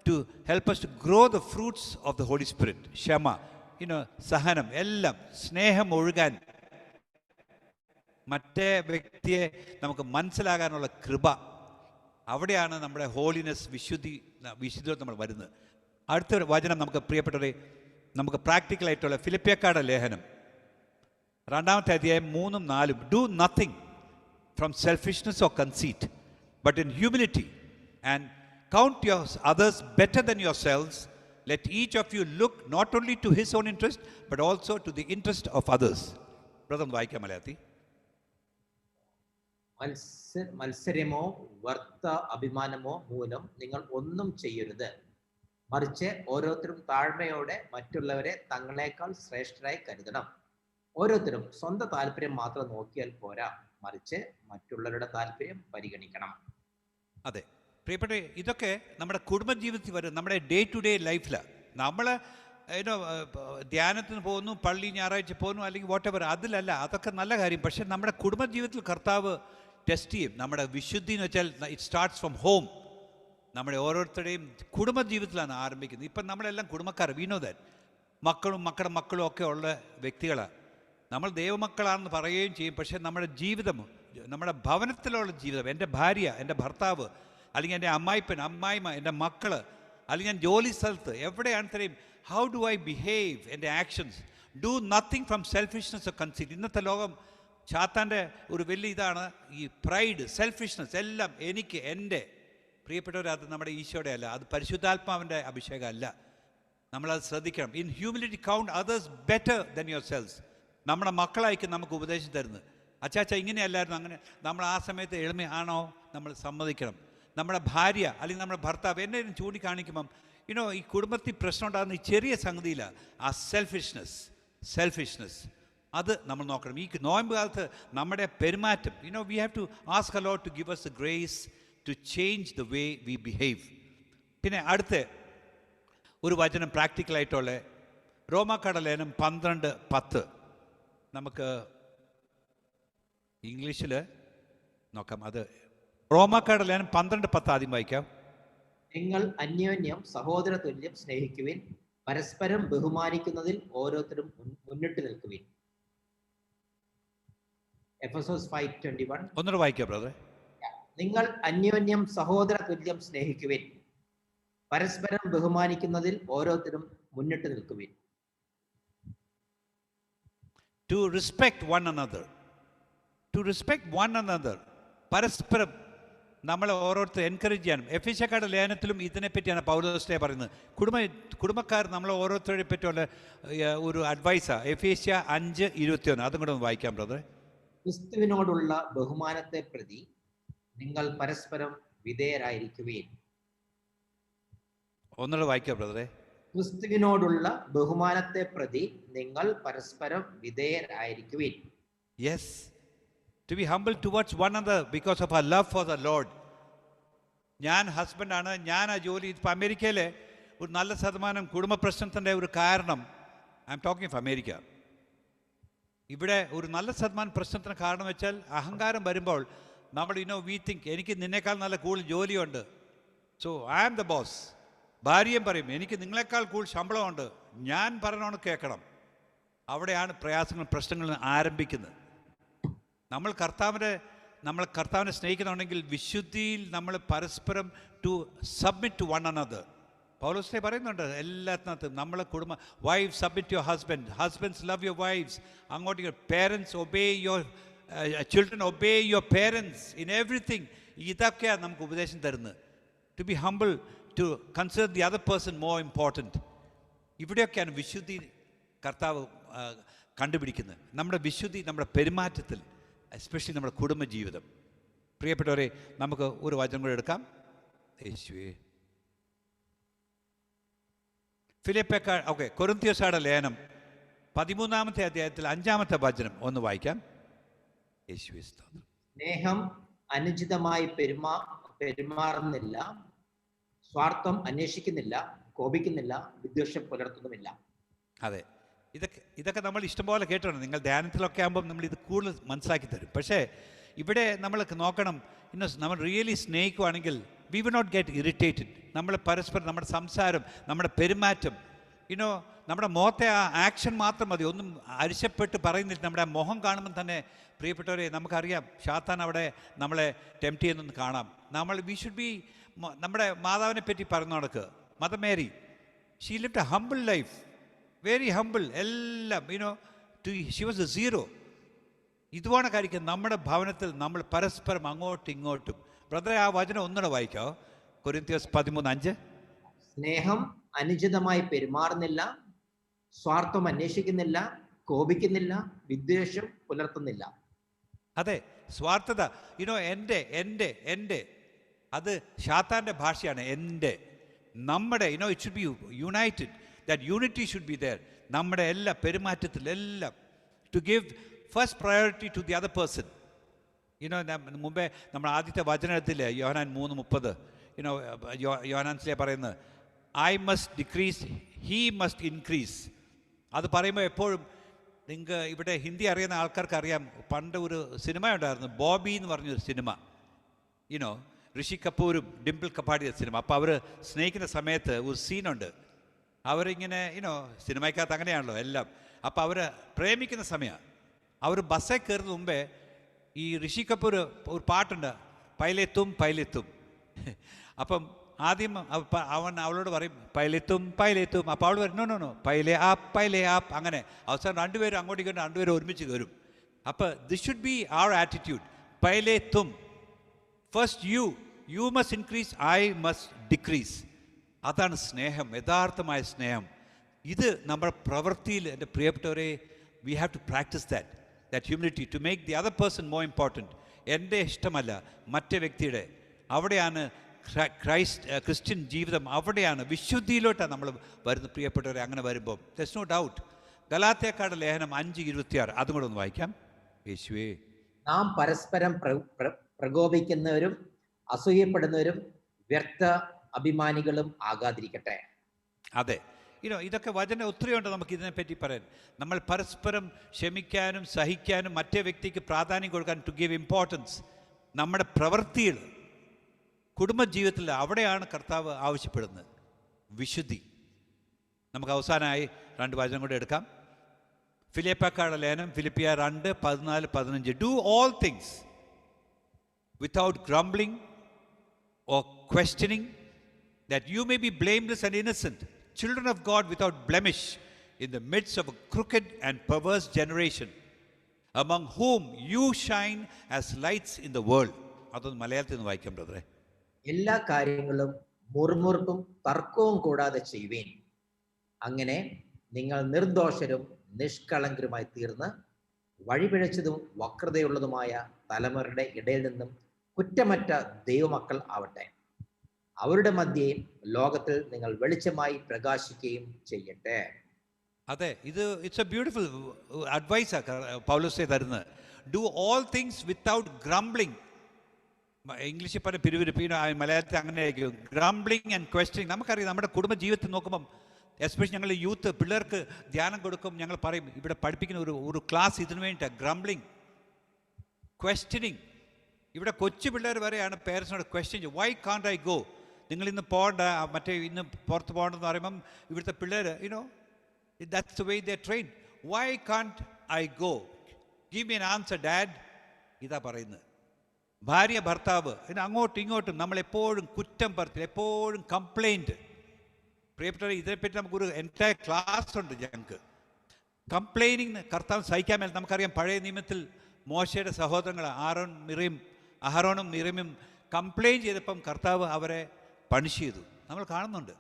to help us to grow the fruits of the Holy Spirit. Shama, സഹനം, എല്ലാം സ്നേഹം ഒഴുകാൻ, മറ്റേ വ്യക്തിയെ നമുക്ക് മനസ്സിലാകാനുള്ള കൃപ. അവിടെയാണ് നമ്മുടെ ഹോളിനെസ്, വിശുദ്ധി നമ്മൾ വരുന്നത്. അടുത്തൊരു വചനം നമുക്ക് പ്രിയപ്പെട്ടവരെ നമുക്ക് പ്രാക്ടിക്കലായിട്ടുള്ള ഫിലിപ്പിയക്കാരുടെ ലേഖനം 2-ാമത്തെ അധ്യായം 3-4. Do nothing from selfishness or conceit, but in humility and count your others better than yourselves. Let each of you look not only to his own interest but also to the interest of others. Brother വായിക്കാം മലയാളത്തിൽ. മത്സരമോ വർത്ത അഭിമാനമോ മൂലം നിങ്ങൾ ഒന്നും ചെയ്യരുത്. മറിച്ച് ഓരോരുത്തരും താഴ്മയോടെ മറ്റുള്ളവരെ തങ്ങളെക്കാൾ ശ്രേഷ്ഠരായി കരുതണം. ഓരോരുത്തരും സ്വന്തം താല്പര്യം മാത്രം നോക്കിയാൽ പോരാ, മറിച്ച് മറ്റുള്ളവരുടെ താല്പര്യം പരിഗണിക്കണം. അതെ പ്രിയപ്പെട്ട, ഇതൊക്കെ നമ്മുടെ കുടുംബജീവിതത്തിൽ വരും, നമ്മുടെ ഡേ ടു ഡേ ലൈഫിലാണ്. നമ്മൾ ധ്യാനത്തിന് പോകുന്നു, പള്ളി ഞായറാഴ്ച പോകുന്നു, അല്ലെങ്കിൽ വാട്ട് എവർ, അതിലല്ല, അതൊക്കെ നല്ല കാര്യം. പക്ഷേ നമ്മുടെ കുടുംബജീവിതത്തിൽ കർത്താവ് ടെസ്റ്റ് ചെയ്യും. നമ്മുടെ വിശുദ്ധി എന്ന് വെച്ചാൽ ഇറ്റ് സ്റ്റാർട്ട്സ് ഫ്രം ഹോം. നമ്മുടെ ഓരോരുത്തരുടെയും കുടുംബജീവിതത്തിലാണ് ആരംഭിക്കുന്നത്. ഇപ്പം നമ്മളെല്ലാം കുടുംബക്കാർ, വി നോ ദാറ്റ്. മക്കളുടെ മക്കളും ഒക്കെ ഉള്ള വ്യക്തികളാണ് നമ്മൾ. ദൈവമക്കളാണെന്ന് പറയുകയും ചെയ്യും. പക്ഷേ നമ്മുടെ ജീവിതം, നമ്മുടെ ഭവനത്തിലുള്ള ജീവിതം, എൻ്റെ ഭാര്യ, എൻ്റെ ഭർത്താവ്, അല്ലെങ്കിൽ എൻ്റെ അമ്മായിമ്മ, എൻ്റെ മക്കൾ, അല്ലെങ്കിൽ ഞാൻ ജോലി സ്ഥലത്ത് എവിടെയാണ് തരെയും, ഹൗ ഡു ഐ ബിഹേവ്, എൻ്റെ actions. Do nothing from selfishness or conceit. ഇന്നത്തെ ലോകം ചാത്താൻ്റെ ഒരു വലിയ ഇതാണ് ഈ പ്രൈഡ്, സെൽഫിഷ്നെസ്, എല്ലാം എനിക്ക്, എൻ്റെ. പ്രിയപ്പെട്ടവർ, അത് നമ്മുടെ ഈശോയുടെ അല്ല, അത് പരിശുദ്ധാത്മാവിൻ്റെ അഭിഷേകം അല്ല. നമ്മളത് ശ്രദ്ധിക്കണം. In humility count others better than your cells. നമ്മുടെ മക്കളായിരിക്കും നമുക്ക് ഉപദേശം തരുന്നത്. അച്ചാച്ച ഇങ്ങനെയല്ലായിരുന്നു, അങ്ങനെ. നമ്മൾ ആ സമയത്ത് എളിമയാണോ നമ്മൾ സമ്മതിക്കണം. നമ്മുടെ ഭാര്യ അല്ലെങ്കിൽ നമ്മുടെ ഭർത്താവ് എന്നെയും ചൂണ്ടിക്കാണിക്കുമ്പം ഈ കുടുംബത്തിൽ പ്രശ്നം ഉണ്ടാകുന്ന ഈ ചെറിയ സംഗതിയിലാണ് ആ സെൽഫിഷ്നെസ് അത് നമ്മൾ നോക്കണം. ഈ നോയമ്പ് കാലത്ത് നമ്മുടെ പെരുമാറ്റം, we have to ask the Lord to give us the grace to change the way we behave. പിന്നെ അടുത്ത ഒരു വചനം പ്രാക്ടിക്കലായിട്ടുള്ള റോമാക്കാരുടെ ലേഖനം 12:10. നമുക്ക് ഇംഗ്ലീഷിൽ നോക്കാം. അത് റോമാക്കാരുടെ ലേഖനം 12:10 ആദ്യം വായിക്കാം. നിങ്ങൾ അന്യോന്യം സഹോദര തുല്യം സ്നേഹിക്കുവിൻ, പരസ്പരം ബഹുമാനിക്കുന്നതിൽ ഓരോരുത്തരും മുന്നിട്ട് നിൽക്കുവിൻ. എഫെസോസ് 5:21. ഒന്നുകൂടെ വായിക്കാം ബ്രദറെ. നിങ്ങൾ അന്യോന്യം സഹോദര തുല്യം സ്നേഹിക്കുവിൻ, പരസ്പരം ബഹുമാനിക്കുന്നതിൽ ഓരോരുത്തരും മുന്നിട്ട് നിൽക്കുവിൻ. To respect one another. To respect one another. പരസ്പരം നമ്മളെ ഓരോരുത്തർ എൻകറേജ് ചെയ്യാനും. എഫേസ്യക്കാരുടെ ലേഖനത്തിലും ഇതിനെപ്പറ്റിയാണ് പൗലോസ് പറയുന്നത്. കുടുംബക്കാർ നമ്മളെ ഓരോരുത്തരെ പറ്റിയുള്ള ഒരു അഡ്വൈസാണ്. എഫേസ്യ 5:21. അതും കൂടെ ഒന്ന് വായിക്കാം ബ്രദറെ. ക്രിസ്തുവിനോടുള്ള ബഹുമാനത്തെ പ്രതി നിങ്ങൾ പരസ്പരം വിധേയരായിരിക്കുവിൻ. ഒന്നുകൂടെ വായിക്കാം ബ്രദറെ. ക്രിസ്തുവിനോടുള്ള ബഹുമാനത്തെ പ്രതി നിങ്ങൾ പരസ്പരം വിധേയരായിരിക്കുവിൻ. Yes, to be humble towards one another because of our love for the Lord. ഞാൻ ഹസ്ബൻഡാണ്, ഞാൻ ആ ജോലി. ഇപ്പം അമേരിക്കയിലെ ഒരു നല്ല ശതമാനം കുടുംബ പ്രശ്നത്തിൻ്റെ ഒരു കാരണം, I am talking of America, ഇവിടെ ഒരു നല്ല ശതമാനം പ്രശ്നത്തിന് കാരണം വെച്ചാൽ അഹങ്കാരം വരുമ്പോൾ നമ്മൾ വി തിങ്ക് എനിക്ക് നിന്നേക്കാൾ നല്ല കൂടുതൽ ജോലിയുണ്ട്, so I am the boss. ഭാര്യയും പറയും എനിക്ക് നിങ്ങളെക്കാൾ കൂടുതൽ ശമ്പളമുണ്ട്, ഞാൻ പറയണോന്ന് കേൾക്കണം. അവിടെയാണ് പ്രയാസങ്ങളും പ്രശ്നങ്ങളും ആരംഭിക്കുന്നത്. നമ്മൾ കർത്താവിനെ സ്നേഹിക്കുന്നുണ്ടെങ്കിൽ വിശുദ്ധിയിൽ നമ്മൾ പരസ്പരം to submit to one another. Paulose പറയുന്നുണ്ട് എല്ലാത്തിനകത്തും നമ്മളെ കുടുംബം. Wife submit your husband, husbands love your wives. അങ്ങോട്ട് parents obey your children, obey your parents in everything. ഇതൊക്കെയാണ് നമുക്ക് ഉപദേശം തരുന്നത്. To be humble, to consider the other person more important. ഇവിടെയൊക്കെയാണ് വിശുദ്ധി കർത്താവ് കണ്ടുപിടിക്കുന്നത്. നമ്മുടെ വിശുദ്ധി നമ്മുടെ പെരുമാറ്റത്തിൽ, എസ്പെഷ്യലി നമ്മുടെ കുടുംബജീവിതം. പ്രിയപ്പെട്ടവരെ, നമുക്ക് ഒരു വചനം കൂടെ എടുക്കാം. യേശുവേ, കൊരിന്ത്യരുടെ ലേഖനം 13-ാമത്തെ അധ്യായത്തിൽ 5-ാമത്തെ വചനം ഒന്ന് വായിക്കാം. യേശുവേ സ്തോത്രം. സ്നേഹം അനുചിതമായി പെരുമാറുന്നില്ല, സ്വാർത്ഥം അന്വേഷിക്കുന്നില്ല, കോപിക്കുന്നില്ല, വിദ്വേഷം പുലർത്തുന്നുമില്ല. അതെ, ഇതൊക്കെ നമ്മൾ ഇഷ്ടംപോലെ കേട്ടിട്ടുണ്ട്. നിങ്ങൾ ധ്യാനത്തിലൊക്കെ ആകുമ്പം നമ്മൾ ഇത് കൂടുതൽ മനസ്സിലാക്കി തരും. പക്ഷേ ഇവിടെ നമ്മൾ നോക്കണം, നമ്മൾ റിയലി സ്നേഹിക്കുവാണെങ്കിൽ we will not get irritated. നമ്മൾ പരസ്പരം നമ്മുടെ സംസാരം, നമ്മുടെ പെരുമാറ്റം, നമ്മുടെ മുഖത്തെ ആ ആക്ഷൻ മാത്രം മതി. ഒന്നും അരിശപ്പെട്ട് പറയുന്നില്ല. നമ്മുടെ മുഖം കാണുമ്പോൾ തന്നെ പ്രിയപ്പെട്ടവരെ നമുക്കറിയാം ശാത്താൻ അവിടെ നമ്മളെ ടെംപ്റ്റ് ചെയ്യുന്നെന്ന് കാണാം. വി ഷുഡ് ബി, നമ്മുടെ മാതാവിനെ പറ്റി പറഞ്ഞു നടക്കുക. Mother Mary, she lived A humble life, very humble. എല്ലാം ഷി വാസ് എ സീറോ. ഇതുവാണ് കാര്യം. നമ്മുടെ ഭവനത്തിൽ നമ്മൾ പരസ്പരം അങ്ങോട്ടും ഇങ്ങോട്ടും. ബ്രദറെ, ആ വചനം ഒന്നുകൂടെ വായിക്കാവോ? കൊരിന്ത്യസ് 13:5. സ്നേഹം അനുചിതമായി പെരുമാറുന്നില്ല, സ്വാർത്ഥം അന്വേഷിക്കുന്നില്ല, കോപിക്കുന്നില്ല, വിദ്വേഷം പുലർത്തുന്നില്ല. അതെ, സ്വാർത്ഥത, എൻ്റെ അത് ശാത്താൻ്റെ ഭാഷയാണ്. എൻ്റെ, നമ്മുടെ it should be united. That unity should be there. നമ്മുടെ എല്ലാ പെരുമാറ്റത്തിലെല്ലാം to give first priority to the other person. മുമ്പേ നമ്മൾ ആദ്യത്തെ വചനത്തിലെ യോഹന്നാൻ 3:30 യോഹന്നാൻസിലെ പറയുന്നത് I must decrease, he must increase. അത് പറയുമ്പോൾ എപ്പോഴും നിങ്ങൾക്ക് ഇവിടെ ഹിന്ദി അറിയുന്ന ആൾക്കാർക്ക് അറിയാം, പണ്ട് ഒരു സിനിമ ഉണ്ടായിരുന്നു, ബോബി എന്ന് പറഞ്ഞൊരു സിനിമ. ഋഷി കപൂരും ഡിംപിൾ കപാഡിയ സിനിമ. അപ്പോൾ അവർ സ്നേഹിക്കുന്ന സമയത്ത് ഒരു സീനുണ്ട്. അവരിങ്ങനെ സിനിമയ്ക്കകത്ത് അങ്ങനെയാണല്ലോ എല്ലാം. അപ്പോൾ അവർ പ്രേമിക്കുന്ന സമയമാണ്. അവർ ബസ്സിൽ കയറുന്ന മുമ്പേ ഈ ഋഷി കപൂർ ഒരു പാട്ടുണ്ട്, പൈലെത്തും പൈലെത്തും. അപ്പം ആദ്യം അവൻ അവളോട് പറയും പൈലെത്തും പൈലെത്തും. അപ്പോൾ അവൾ പറയും നോ പൈലെ ആപ്പ്. അങ്ങനെ അവസാനം രണ്ടുപേരും അങ്ങോട്ടും ഇങ്ങോട്ടും രണ്ടുപേരും ഒരുമിച്ച് കയറും. അപ്പോൾ this should be our attitude. പൈലെത്തും, first you must increase, I must decrease. അതാണ് സ്നേഹം, യഥാർത്ഥമായ സ്നേഹം. ഇത് നമ്മുടെ പ്രവൃത്തിയിൽ, എൻ്റെ പ്രിയപ്പെട്ടവരെ, we have to practise that humility to make the other person more important. എൻ്റെ ഇഷ്ടമല്ല, മറ്റേ വ്യക്തിയുടെ. അവിടെയാണ് ക്രിസ്ത്യൻ ജീവിതം, അവിടെയാണ് വിശുദ്ധിയിലോട്ടാണ് നമ്മൾ വരുന്നത് പ്രിയപ്പെട്ടവരെ. അങ്ങനെ വരുമ്പോൾ there's no doubt. ഗലാത്യക്കാരുടെ ലേഖനം 5:26 അതും കൂടെ ഒന്ന് വായിക്കാം. യേശുവേ, നാം പരസ്പരം പ്രകോപിക്കുന്നവരും അസൂയപ്പെടുന്നവരും വ്യർത്ഥ അഭിമാനികളും ആകാതിരിക്കട്ടെ. അതെ, ഇതൊക്കെ വചനം ഒത്തിരി ഉണ്ട് നമുക്ക് ഇതിനെപ്പറ്റി പറയാൻ. നമ്മൾ പരസ്പരം ക്ഷമിക്കാനും സഹിക്കാനും മറ്റേ വ്യക്തിക്ക് പ്രാധാന്യം കൊടുക്കാനും, ടു ഗിവ് ഇമ്പോർട്ടൻസ്. നമ്മുടെ പ്രവൃത്തിയിൽ, കുടുംബജീവിതത്തിൽ, അവിടെയാണ് കർത്താവ് ആവശ്യപ്പെടുന്നത് വിശുദ്ധി. നമുക്ക് അവസാനമായി 2 വചനം കൂടെ എടുക്കാം. ഫിലിപ്പിയർക്കാരുടെ ലേഖനം ഫിലിപ്പിയർ 2:14-15. Do all things without grumbling or questioning, that you may be blameless and innocent, children of God without blemish, in the midst of a crooked and perverse generation, among whom you shine as lights in the world. അതൊന്ന് മലയാളത്തിൽ നിന്ന് വായിക്കാം ബ്രദറെ. എല്ലാ കാര്യങ്ങളും മുറുമുറുപ്പും തർക്കവും കൂടാതെ ചെയ്യുവേൻ. അങ്ങനെ നിങ്ങൾ നിർദോഷരും നിഷ്കളങ്കരുമായി തീർന്ന് വഴിപിഴച്ചതും വക്രതയുള്ളതുമായ തലമുറയുടെ ഇടയിൽ നിന്നും കുറ്റമറ്റ ദൈവമക്കൾ ആവട്ടെ. അവരുടെ മധ്യേ ലോകത്തിൽ നിങ്ങൾ വെളിച്ചമായി പ്രകാശിക്കുകയും ചെയ്യട്ടെ. അതെ, ഇത് ഇറ്റ്സ് എ ബ്യൂട്ടിഫുൾ അഡ്വൈസ് പൗലോസേ തരുന്നത്. Do all things without grumbling. ഇംഗ്ലീഷിൽ പറഞ്ഞ പിരിവിരിപ്പീനോ മലയാളത്തിൽ അങ്ങനെ ആയിരിക്കും. Grumbling and questioning. നമുക്കറിയാം നമ്മുടെ കുടുംബ ജീവിതത്തിൽ നോക്കുമ്പം, എസ്പെഷ്യലി ഞങ്ങൾ യൂത്ത് പിള്ളേർക്ക് ധ്യാനം കൊടുക്കും, ഞങ്ങൾ പറയും ഇവിടെ പഠിപ്പിക്കുന്ന ഒരു ക്ലാസ് ഇതിനു വേണ്ടിയിട്ടാണ്. Grumbling, questioning. ഇവിടെ കൊച്ചു പിള്ളേർ വരെയാണ് പേരൻസിനോട് ക്വസ്റ്റ്യൻ ചെയ്യും. വൈ കാണ്ട് ഐ ഗോ? നിങ്ങൾ ഇന്ന് പോകണ്ട, മറ്റേ ഇന്ന് പുറത്ത് പോകണമെന്ന് പറയുമ്പം ഇവിടുത്തെ പിള്ളേർ that's the way they're trained. Why can't I go? Give me an answer, Dad. ഇതാ പറയുന്നത്. ഭാര്യ ഭർത്താവ് അങ്ങോട്ടും ഇങ്ങോട്ടും നമ്മളെപ്പോഴും കുറ്റം പറച്ചിൽ, എപ്പോഴും കംപ്ലൈൻറ്റ്. പ്രിയപ്പെട്ടവരെ, ഇതിനെപ്പറ്റി നമുക്കൊരു എൻറ്റയർ ക്ലാസ് ഉണ്ട് ഞങ്ങൾക്ക്. കംപ്ലൈനിങ് കർത്താവ് സഹിക്കാൻ മേൽ. നമുക്കറിയാം പഴയ നിയമത്തിൽ മോശയുടെ സഹോദരങ്ങൾ അഹറോനും മിറിയും കംപ്ലൈൻ ചെയ്തപ്പം കർത്താവ് അവരെ പണിഷ് ചെയ്തു. നമ്മൾ കാണുന്നുണ്ട്.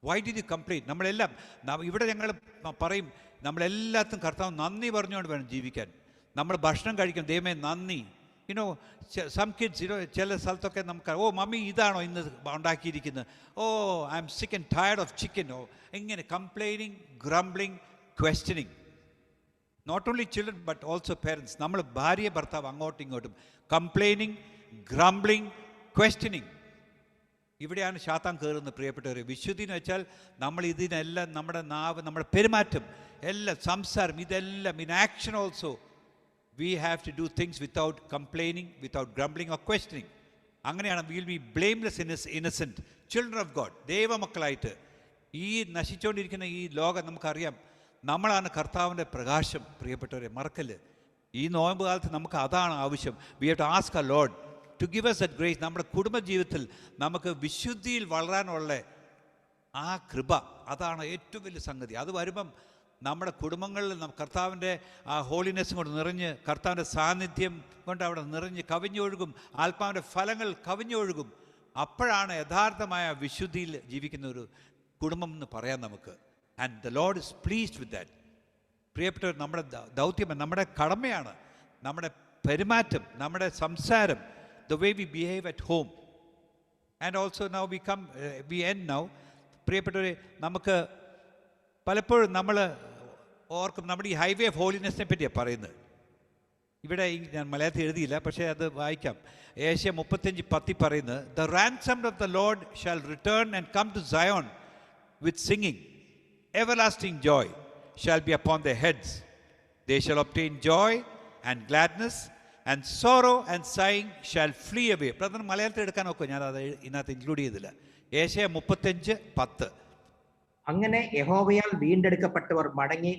Why did you complain? നമ്മളെല്ലാം ഇവിടെ ഞങ്ങൾ പറയും, നമ്മളെല്ലാത്തും കർത്താവ് നന്ദി പറഞ്ഞുകൊണ്ട് വേണം ജീവിക്കാൻ. നമ്മൾ ഭക്ഷണം കഴിക്കും, ദൈവമേ നന്ദി. സം കിഡ്സ് ചില സ്ഥലത്തൊക്കെ നമുക്ക്, ഓ മമ്മി ഇതാണോ ഇന്ന് ഉണ്ടാക്കിയിരിക്കുന്നത്, oh I am sick and tired of chicken. Oh ഇങ്ങനെ complaining, grumbling, questioning. Not only children but also parents. നമ്മൾ ഭാര്യ ഭർത്താവ് അങ്ങോട്ടും ഇങ്ങോട്ടും കംപ്ലൈനിങ്, ഗ്രംബ്ലിംഗ്, ക്വസ്റ്റ്യനിങ്. ഇവിടെയാണ് ശാത്താൻ കയറുന്നത്. പ്രിയപ്പെട്ടവരെ, വിശുദ്ധി എന്ന് വെച്ചാൽ നമ്മൾ ഇതിനെല്ലാം നമ്മുടെ നാവ്, നമ്മുടെ പെരുമാറ്റം, എല്ലാം സംസാരം, ഇതെല്ലാം in action also we have to do things without complaining, without grumbling or questioning. അങ്ങനെയാണ് will be blameless innocent children of God, ദൈവമക്കളായിട്ട്. ഈ നശിച്ചുകൊണ്ടിരിക്കുന്ന ഈ ലോകം നമുക്കറിയാം, നമ്മളാണ് കർത്താവിൻ്റെ പ്രകാശം. പ്രിയപ്പെട്ടവരെ, മറക്കല്ല്. ഈ നോയമ്പ് കാലത്ത് നമുക്ക് അതാണ് ആവശ്യം. We have to ask our Lord to give us that grace. നമ്മുടെ കുടുംബജീവിതത്തിൽ നമുക്ക് വിശുദ്ധിയിൽ വളരാനുള്ള ആ കൃപ, അതാണ് ഏറ്റവും വലിയ സംഗതി. അത് വരുമ്പം നമ്മുടെ കുടുംബങ്ങളിൽ കർത്താവിൻ്റെ ആ ഹോളിനെസ്സും കൊണ്ട് നിറഞ്ഞ്, കർത്താവിൻ്റെ സാന്നിധ്യം കൊണ്ട് അവിടെ നിറഞ്ഞ് കവിഞ്ഞൊഴുകും, ആത്മാവിൻ്റെ ഫലങ്ങൾ കവിഞ്ഞൊഴുകും. അപ്പോഴാണ് യഥാർത്ഥമായ വിശുദ്ധിയിൽ ജീവിക്കുന്ന ഒരു കുടുംബം എന്ന് പറയാം നമുക്ക്. And the Lord is pleased with that. പ്രിയപ്പെട്ടവർ, നമ്മുടെ ദൗത്യം, നമ്മുടെ കടമയാണ് നമ്മുടെ പെരുമാറ്റം, നമ്മുടെ സംസാരം, the way we behave at home. And also now we end now. പ്രിയപ്പെട്ടവരെ, നമുക്ക് പലപ്പോഴും നമ്മൾ ഓർക്കും, നമ്മുടെ ഈ ഹൈവേ ഓഫ് ഹോളിനെസ്സിനെ പറ്റിയാണ് പറയുന്നത്. ഇവിടെ ഞാൻ മലയാളത്തിൽ എഴുതിയില്ല, പക്ഷേ അത് വായിക്കാം. ഏഷ്യ 35:10 പറയുന്നത്, the ransomed of the Lord shall return and come to Zion with singing. Everlasting joy shall be upon their heads. They shall obtain joy and gladness, and sorrow and sighing shall flee away. പ്രധാന മലയാളത്തിൽ എടുക്കാൻ നോക്കുക, ഞാൻ അത് ഇതിനകത്ത് ഇൻക്ലൂഡ് ചെയ്തില്ല. ഏഷ്യ 35:10. അങ്ങനെ യഹോവയാൽ വീണ്ടെടുക്കപ്പെട്ടവർ മടങ്ങി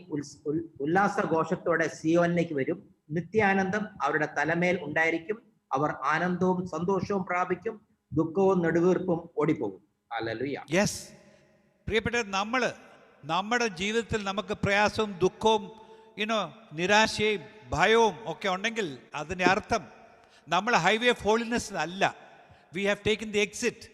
ഉല്ലാസഘോഷത്തോടെ സിയോനിലേക്ക് വരും. നിത്യാനന്ദം അവരുടെ തലമേൽ ഉണ്ടായിരിക്കും. അവർ ആനന്ദവും സന്തോഷവും പ്രാപിക്കും. ദുഃഖവും നെടുവീർപ്പും ഓടിപ്പോകും. ഹല്ലേലൂയ. യെസ് പ്രിയപ്പെട്ട, നമ്മുടെ ജീവിതത്തിൽ നമുക്ക് പ്രയാസവും ദുഃഖവും നിരാശയും ഭയവും ഒക്കെ ഉണ്ടെങ്കിൽ അതിൻ്റെ അർത്ഥം നമ്മൾ ഹൈവേ ഓഫ് ഹോളിനെസ് അല്ല. We have taken the exit.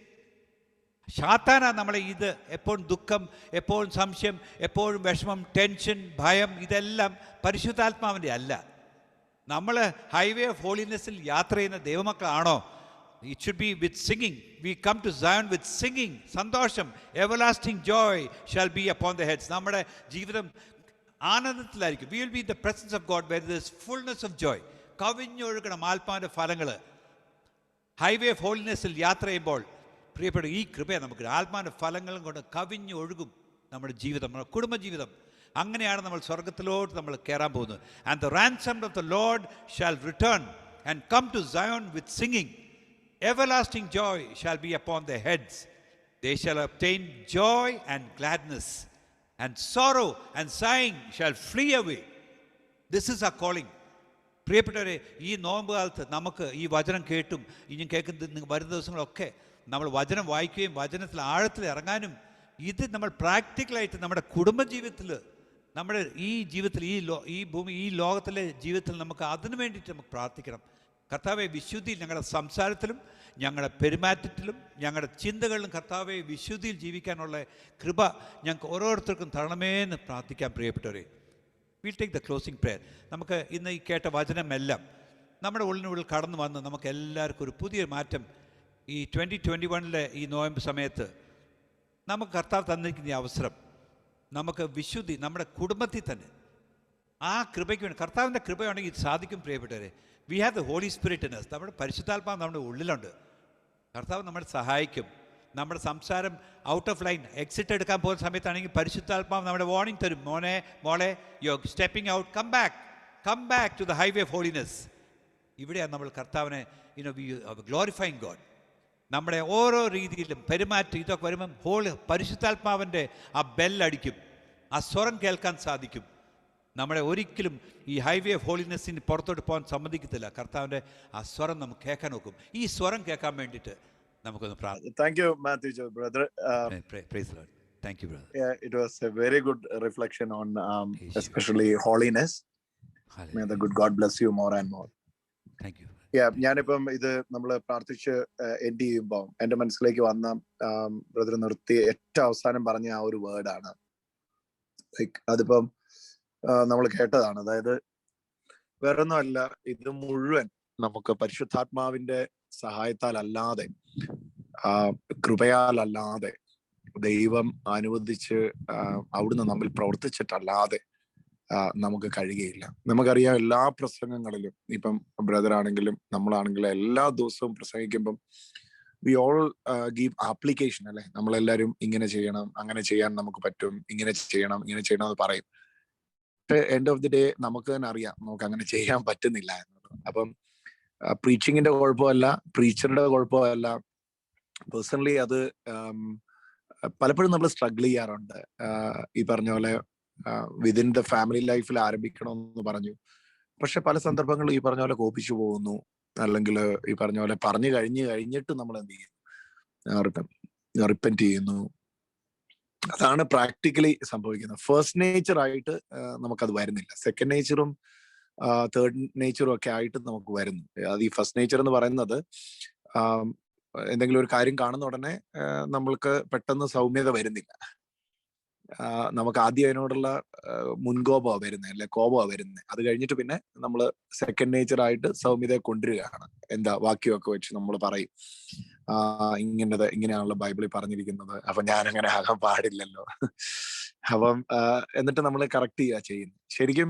ശാത്താനാണ് നമ്മളെ ഇത് എപ്പോഴും ദുഃഖം, എപ്പോഴും സംശയം, എപ്പോഴും വിഷമം, ടെൻഷൻ, ഭയം, ഇതെല്ലാം പരിശുദ്ധാത്മാവിൻ്റെ അല്ല. നമ്മൾ ഹൈവേ ഓഫ് ഹോളിനെസ്സിൽ യാത്ര ചെയ്യുന്ന ദൈവമക്കളാണോ? It should be with singing. We come to Zion with singing. സന്തോഷം, everlasting joy shall be upon the heads. നമ്മുടെ ജീവിതം ആനന്ദത്തിലായിരിക്കും. We will be in the presence of God where there is fullness of joy. കവിഞ്ഞൊഴുകണം ആത്മാവിൻ്റെ ഫലങ്ങൾ. ഹൈവേ ഓഫ് ഹോളിനെസ്സിൽ യാത്ര ചെയ്യുമ്പോൾ പ്രിയപ്പെട്ട, ഈ കൃപയെ നമുക്ക് ആത്മാവിൻ്റെ ഫലങ്ങളും കൊണ്ട് കവിഞ്ഞൊഴുകും നമ്മുടെ ജീവിതം, നമ്മുടെ കുടുംബജീവിതം. അങ്ങനെയാണ് നമ്മൾ സ്വർഗത്തിലോട്ട് നമ്മൾ കയറാൻ പോകുന്നത്. And the ransomed of the Lord shall return and come to Zion with singing. Everlasting joy shall be upon their heads. They shall obtain joy and gladness. and sorrow and sighing shall flee away. This is our calling. പ്രിയപ്പെട്ടവരെ, ഈ നോമ്പ് കാലത്ത് നമുക്ക് ഈ വചനം കേട്ടും ഇനിയും കേൾക്കുന്ന വരുന്ന ദിവസങ്ങളൊക്കെ നമ്മൾ വചനം വായിക്കുകയും വചനത്തിൽ ആഴത്തിൽ ഇറങ്ങാനും, ഇത് നമ്മൾ പ്രാക്ടിക്കലായിട്ട് നമ്മുടെ കുടുംബജീവിതത്തിൽ, നമ്മുടെ ഈ ജീവിതത്തിൽ, ഈ ഭൂമി, ഈ ലോകത്തിലെ ജീവിതത്തിൽ നമുക്ക് അതിനു വേണ്ടിയിട്ട് നമുക്ക് പ്രാർത്ഥിക്കണം. കർത്താവെ, വിശുദ്ധിയിൽ ഞങ്ങളുടെ സംസാരത്തിലും ഞങ്ങളുടെ പെരുമാറ്റത്തിലും ഞങ്ങളുടെ ചിന്തകളിലും കർത്താവെ വിശുദ്ധിയിൽ ജീവിക്കാനുള്ള കൃപ ഞങ്ങൾക്ക് ഓരോരുത്തർക്കും തരണമേ എന്ന് പ്രാർത്ഥിക്കാൻ. പ്രിയപ്പെട്ടവരെ, will take the closing prayer. നമുക്ക് ഇന്ന് ഈ കേട്ട വചനമെല്ലാം നമ്മുടെ ഉള്ളിനുള്ളിൽ കടന്നു വന്ന് നമുക്ക് എല്ലാവർക്കും ഒരു പുതിയ മാറ്റം ഈ 2021 ഈ നോയമ്പ് സമയത്ത് നമുക്ക് കർത്താവ് തന്നിരിക്കുന്ന ഈ അവസരം, നമുക്ക് വിശുദ്ധി നമ്മുടെ കുടുംബത്തിൽ തന്നെ ആ കൃപയ്ക്ക് വേണ്ടി, കർത്താവിൻ്റെ കൃപയുണ്ടെങ്കിൽ ഇത് സാധിക്കും. പ്രിയപ്പെട്ടവരെ, we have the holy Spirit in us. നമ്മുടെ പരിശുദ്ധാത്മാവ് നമ്മുടെ ഉള്ളിലുണ്ട്. കർത്താവ് നമ്മളെ സഹായിക്കും. നമ്മുടെ സംസാരം ഔട്ട് ഓഫ് ലൈൻ എക്സിറ്റ് എടുക്കാൻ പോകുന്ന സമയത്താണെങ്കിൽ പരിശുദ്ധാത്മാവ് നമ്മുടെ വാർണിംഗ് തരും. മോളെ you are stepping out, come back to the highway of holiness. ഇവിടെയാണ് നമ്മൾ കർത്താവിനെ വി ഗ്ലോറിഫൈങ് ഗോഡ്. നമ്മുടെ ഓരോ രീതിയിലും പെരുമാറ്റം ഇതൊക്കെ വരുമ്പം പരിശുദ്ധാത്മാവിൻ്റെ ആ ബെല്ലടിക്കും, ആ സ്വരം കേൾക്കാൻ സാധിക്കും. നമ്മളെ ഒരിക്കലും ഈ ഹൈവേ ഓഫ് ഹോളിനെസ്സിന് പുറത്തോട്ട് പോകാൻ സമ്മതിക്കത്തില്ല. കർത്താവിൻ്റെ ആ സ്വരം നമുക്ക് കേൾക്കാൻ നോക്കും. ഈ സ്വരം കേൾക്കാൻ വേണ്ടിയിട്ട് നമുക്കൊന്ന് പ്രാർത്ഥിക്കാം. Thank you, Matthew, brother. Praise the Lord. Thank you, brother. Yeah, it was a very good reflection on especially holiness. May the good God bless you more and more. Thank you. Yeah, ഞാനിപ്പം ഇത് നമ്മൾ പ്രാർത്ഥിച്ച് എൻഡ് ചെയ്യുമ്പോൾ എൻ്റെ മനസ്സിലേക്ക് വന്ന ബ്രദർ നിർത്തി ഏറ്റവും അവസാനം പറഞ്ഞ ആ ഒരു വേർഡാണ്. ലൈക്ക് അതിപ്പം നമ്മൾ കേട്ടതാണ്. അതായത് വേറൊന്നുമല്ല, ഇത് മുഴുവൻ നമുക്ക് പരിശുദ്ധാത്മാവിന്റെ സഹായത്താൽ അല്ലാതെ, കൃപയാലല്ലാതെ, ദൈവം അനുവദിച്ച് അവിടുന്ന് നമ്മിൽ പ്രവർത്തിച്ചിട്ടല്ലാതെ നമുക്ക് കഴിയുകയില്ല. നമുക്കറിയാം, എല്ലാ പ്രസംഗങ്ങളിലും ഇപ്പം ബ്രദർ ആണെങ്കിലും നമ്മളാണെങ്കിലും എല്ലാ ദിവസവും പ്രസംഗിക്കുമ്പം വി ഓൾ ഗീവ് ആപ്ലിക്കേഷൻ അല്ലെ. നമ്മളെല്ലാവരും ഇങ്ങനെ ചെയ്യണം, അങ്ങനെ ചെയ്യാൻ നമുക്ക് പറ്റും, ഇങ്ങനെ ചെയ്യണം എന്ന് പറയും. പക്ഷെ എൻഡ് ഓഫ് ദി ഡേ നമുക്ക് തന്നെ അറിയാം നമുക്ക് അങ്ങനെ ചെയ്യാൻ പറ്റുന്നില്ല എന്നുള്ളത്. അപ്പം പ്രീച്ചിങ്ങിന്റെ കുഴപ്പമല്ല, പ്രീച്ചറുടെ കുഴപ്പമല്ല. പേഴ്സണലി അത് പലപ്പോഴും നമ്മൾ സ്ട്രഗിൾ ചെയ്യാറുണ്ട്. ഈ പറഞ്ഞ പോലെ വിതിൻ ദ ഫാമിലി ലൈഫിൽ ആരംഭിക്കണമെന്ന് പറഞ്ഞു, പക്ഷെ പല സന്ദർഭങ്ങളിലും ഈ പറഞ്ഞ പോലെ കോപിച്ചു പോകുന്നു, അല്ലെങ്കിൽ ഈ പറഞ്ഞ പോലെ പറഞ്ഞു കഴിഞ്ഞിട്ട് നമ്മൾ എന്ത് ചെയ്യുന്നു, റിപ്പന്റ് ചെയ്യുന്നു. അതാണ് പ്രാക്ടിക്കലി സംഭവിക്കുന്നത്. ഫസ്റ്റ് നേച്ചർ ആയിട്ട് നമുക്കത് വരുന്നില്ല. സെക്കൻഡ് നേച്ചറും തേർഡ് നേച്ചറും ഒക്കെ ആയിട്ട് നമുക്ക് വരുന്നു. അത് ഈ ഫസ്റ്റ് നേച്ചർ എന്ന് പറയുന്നത് എന്തെങ്കിലും ഒരു കാര്യം കാണുന്ന ഉടനെ നമ്മൾക്ക് പെട്ടെന്ന് സൗമ്യത വരുന്നില്ല. നമുക്ക് ആദ്യം അതിനോടുള്ള മുൻകോപമാണ് വരുന്നത്, അല്ലെ കോപമാണ് വരുന്നത്. അത് കഴിഞ്ഞിട്ട് പിന്നെ നമ്മൾ സെക്കൻഡ് നേച്ചർ ആയിട്ട് സൗമ്യതയെ കൊണ്ടുവരികയാണ്. എന്താ വാക്യമൊക്കെ വെച്ച് നമ്മൾ പറയും, ഇങ്ങനെയാണല്ലോ ബൈബിളിൽ പറഞ്ഞിരിക്കുന്നത്, അപ്പൊ ഞാൻ അങ്ങനെ ആകാൻ പാടില്ലല്ലോ. അപ്പം എന്നിട്ട് നമ്മൾ കറക്റ്റ് ചെയ്യുക ചെയ്യുന്നത്. ശരിക്കും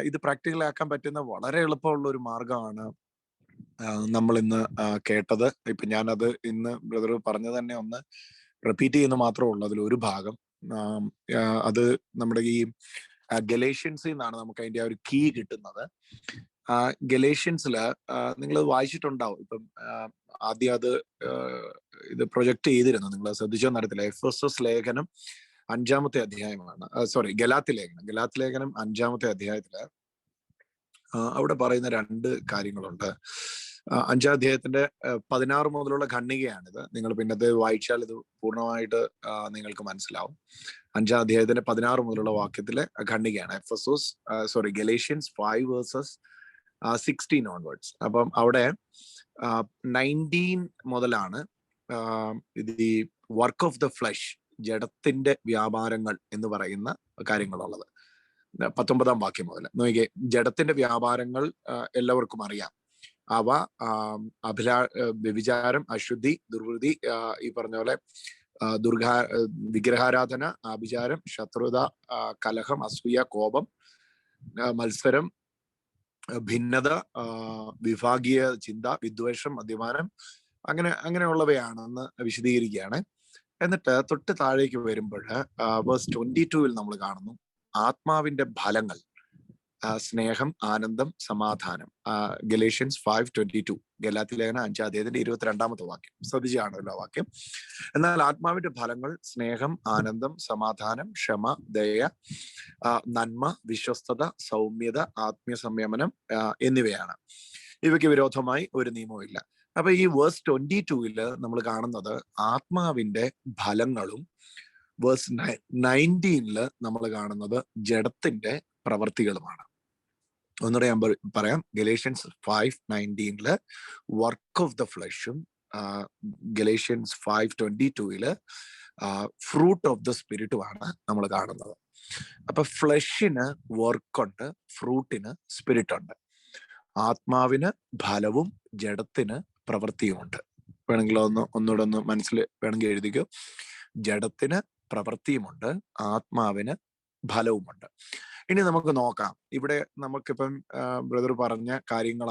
ഇത് പ്രാക്ടിക്കൽ ആക്കാൻ പറ്റുന്ന വളരെ എളുപ്പമുള്ള ഒരു മാർഗമാണ് നമ്മൾ ഇന്ന് കേട്ടത്. ഇപ്പൊ ഞാനത് ഇന്ന് ബ്രദർ പറഞ്ഞത് തന്നെ ഒന്ന് റിപ്പീറ്റ് ചെയ്യുന്ന മാത്രമേ ഉള്ളൂ. അതിലൊരു ഭാഗം അത് നമ്മുടെ ഈ ഗലേഷ്യൻസിൽ നിന്നാണ് നമുക്ക് അതിന്റെ ആ ഒരു കീ കിട്ടുന്നത്. ഗലേഷ്യൻസില് നിങ്ങൾ വായിച്ചിട്ടുണ്ടാവും. ഇപ്പം ആദ്യം അത് ഇത് പ്രൊജക്ട് ചെയ്തിരുന്നു, നിങ്ങൾ ശ്രദ്ധിച്ചോ നടത്തില്ല. എഫെസോസ് ലേഖനം 5-ാമത്തെ അധ്യായമാണ്. ഗലാത്യ ലേഖനം 5-ാമത്തെ അധ്യായത്തില് അവിടെ പറയുന്ന 2 കാര്യങ്ങളുണ്ട്. 5-ാം അധ്യായത്തിന്റെ 16 മുതലുള്ള ഖണ്ഡികയാണിത്. നിങ്ങൾ പിന്നത്തെ വായിച്ചാൽ ഇത് പൂർണ്ണമായിട്ട് നിങ്ങൾക്ക് മനസ്സിലാവും. 5-ാം അധ്യായത്തിന്റെ 16 മുതലുള്ള വാക്യത്തിലെ ഖണ്ഡികയാണ് ഗലേഷ്യൻസ് 5:16 ഓൺവേർഡ്സ്. അപ്പം അവിടെ 19 മുതലാണ് ഇത് ഈ വർക്ക് ഓഫ് ദ ഫ്ലഷ്, ജഡത്തിന്റെ വ്യാപാരങ്ങൾ എന്ന് പറയുന്ന കാര്യങ്ങളുള്ളത്. 19-ാം വാക്യം മുതൽ നോക്കിയേ. ജഡത്തിന്റെ വ്യാപാരങ്ങൾ എല്ലാവർക്കും അറിയാം. അവ വ്യഭിചാരം, അശുദ്ധി, ദുർവൃത്തി, ഈ പറഞ്ഞ പോലെ വിഗ്രഹാരാധന, ആഭിചാരം, ശത്രുത, കലഹം, അസൂയ, കോപം, മത്സരം, ഭിന്നത, വിഭാഗീയ ചിന്ത, വിദ്വേഷം, മദ്യപാനം, അങ്ങനെയുള്ളവയാണെന്ന് വിശദീകരിക്കുകയാണ്. എന്നിട്ട് തൊട്ട് താഴേക്ക് വരുമ്പോൾ വേഴ്സ് 22 നമ്മൾ കാണുന്നു ആത്മാവിന്റെ ഫലങ്ങൾ. സ്നേഹം, ആനന്ദം, സമാധാനം. ഗലേഷ്യൻസ് 5:22, ഗലാത്യ ലേഖനം 5:22 വാക്യം. ശ്രദ്ധിച്ചാണല്ലോ വാക്യം. എന്നാൽ ആത്മാവിന്റെ ഫലങ്ങൾ സ്നേഹം, ആനന്ദം, സമാധാനം, ക്ഷമ, ദയ, നന്മ, വിശ്വസ്തത, സൗമ്യത, ആത്മീയ സംയമനം എന്നിവയാണ്. ഇവയ്ക്ക് വിരോധമായി ഒരു നിയമവും ഇല്ല. അപ്പൊ ഈ വേഴ്സ് 22 നമ്മൾ കാണുന്നത് ആത്മാവിന്റെ ഫലങ്ങളും, വേഴ്സ് 19 നമ്മൾ കാണുന്നത് ജഡത്തിന്റെ പ്രവർത്തികളുമാണ്. ഒന്നുകൂടെ ഞാൻ പറയാം. ഗലേഷ്യൻസ് 5:19 വർക്ക് ഓഫ് ദ ഫ്ലഷും, ഗലേഷ്യൻസ് 5:22 ഫ്രൂട്ട് ഓഫ് ദ സ്പിരിറ്റുമാണ് നമ്മൾ കാണുന്നത്. അപ്പൊ ഫ്ലഷിന് വർക്കുണ്ട്, ഫ്രൂട്ടിന് സ്പിരിറ്റ് ഉണ്ട്. ആത്മാവിന് ഫലവും ജഡത്തിന് പ്രവൃത്തിയുമുണ്ട്. വേണമെങ്കിൽ ഒന്നുകൂടെ മനസ്സിൽ വേണമെങ്കിൽ എഴുതിക്കോ. ജഡത്തിന് പ്രവൃത്തിയുമുണ്ട്, ആത്മാവിന് ഫലവുമുണ്ട്. ഇനി നമുക്ക് നോക്കാം. ഇവിടെ നമുക്കിപ്പം ബ്രദർ പറഞ്ഞ കാര്യങ്ങൾ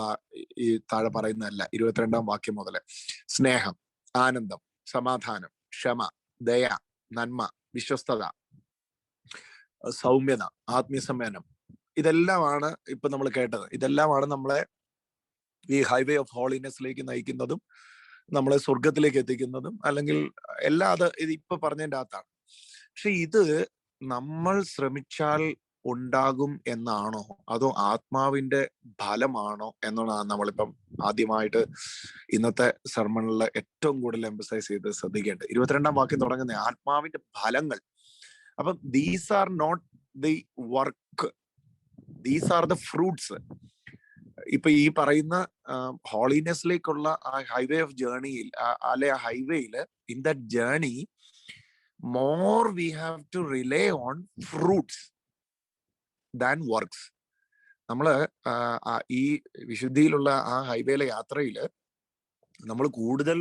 ഈ താഴെ പറയുന്നതല്ല. 22 വാക്യം മുതൽ സ്നേഹം, ആനന്ദം, സമാധാനം, ക്ഷമ, ദയ, നന്മ, വിശ്വസ്തത, സൗമ്യത, ആത്മീയ സംയമനം, ഇതെല്ലാമാണ് ഇപ്പൊ നമ്മൾ കേട്ടത്. ഇതെല്ലാമാണ് നമ്മളെ ഈ ഹൈവേ ഓഫ് ഹോളിനെസ്സിലേക്ക് നയിക്കുന്നതും നമ്മളെ സ്വർഗത്തിലേക്ക് എത്തിക്കുന്നതും, അല്ലെങ്കിൽ എല്ലാം ഇത് ഇപ്പൊ പറഞ്ഞതിൻ്റെ അകത്താണ്. പക്ഷെ ഇത് നമ്മൾ ശ്രമിച്ചാൽ ഉണ്ടാകും എന്നാണോ, അതോ ആത്മാവിന്റെ ഫലമാണോ എന്നുള്ളതാണ് നമ്മളിപ്പം ആദ്യമായിട്ട് ഇന്നത്തെ സെർമണിൽ ഏറ്റവും കൂടുതൽ എംഫസൈസ് ചെയ്ത് ശ്രദ്ധിക്കേണ്ടത്. 22 വാക്യം തുടങ്ങുന്ന ആത്മാവിന്റെ ഫലങ്ങൾ. അപ്പം these are not the work, these are the fruits. ഇപ്പൊ ഈ പറയുന്ന ഹോളിനെസ്സിലേക്കുള്ള ആ ഹൈവേ ഓഫ് ജേർണിയിൽ, അല്ലെ ആ ഹൈവേയില്, in that journey more we have to rely on fruits than works. നമ്മള് ഈ വിശുദ്ധിയിലുള്ള ആ ഹൈവേയിലെ യാത്രയില് നമ്മൾ കൂടുതൽ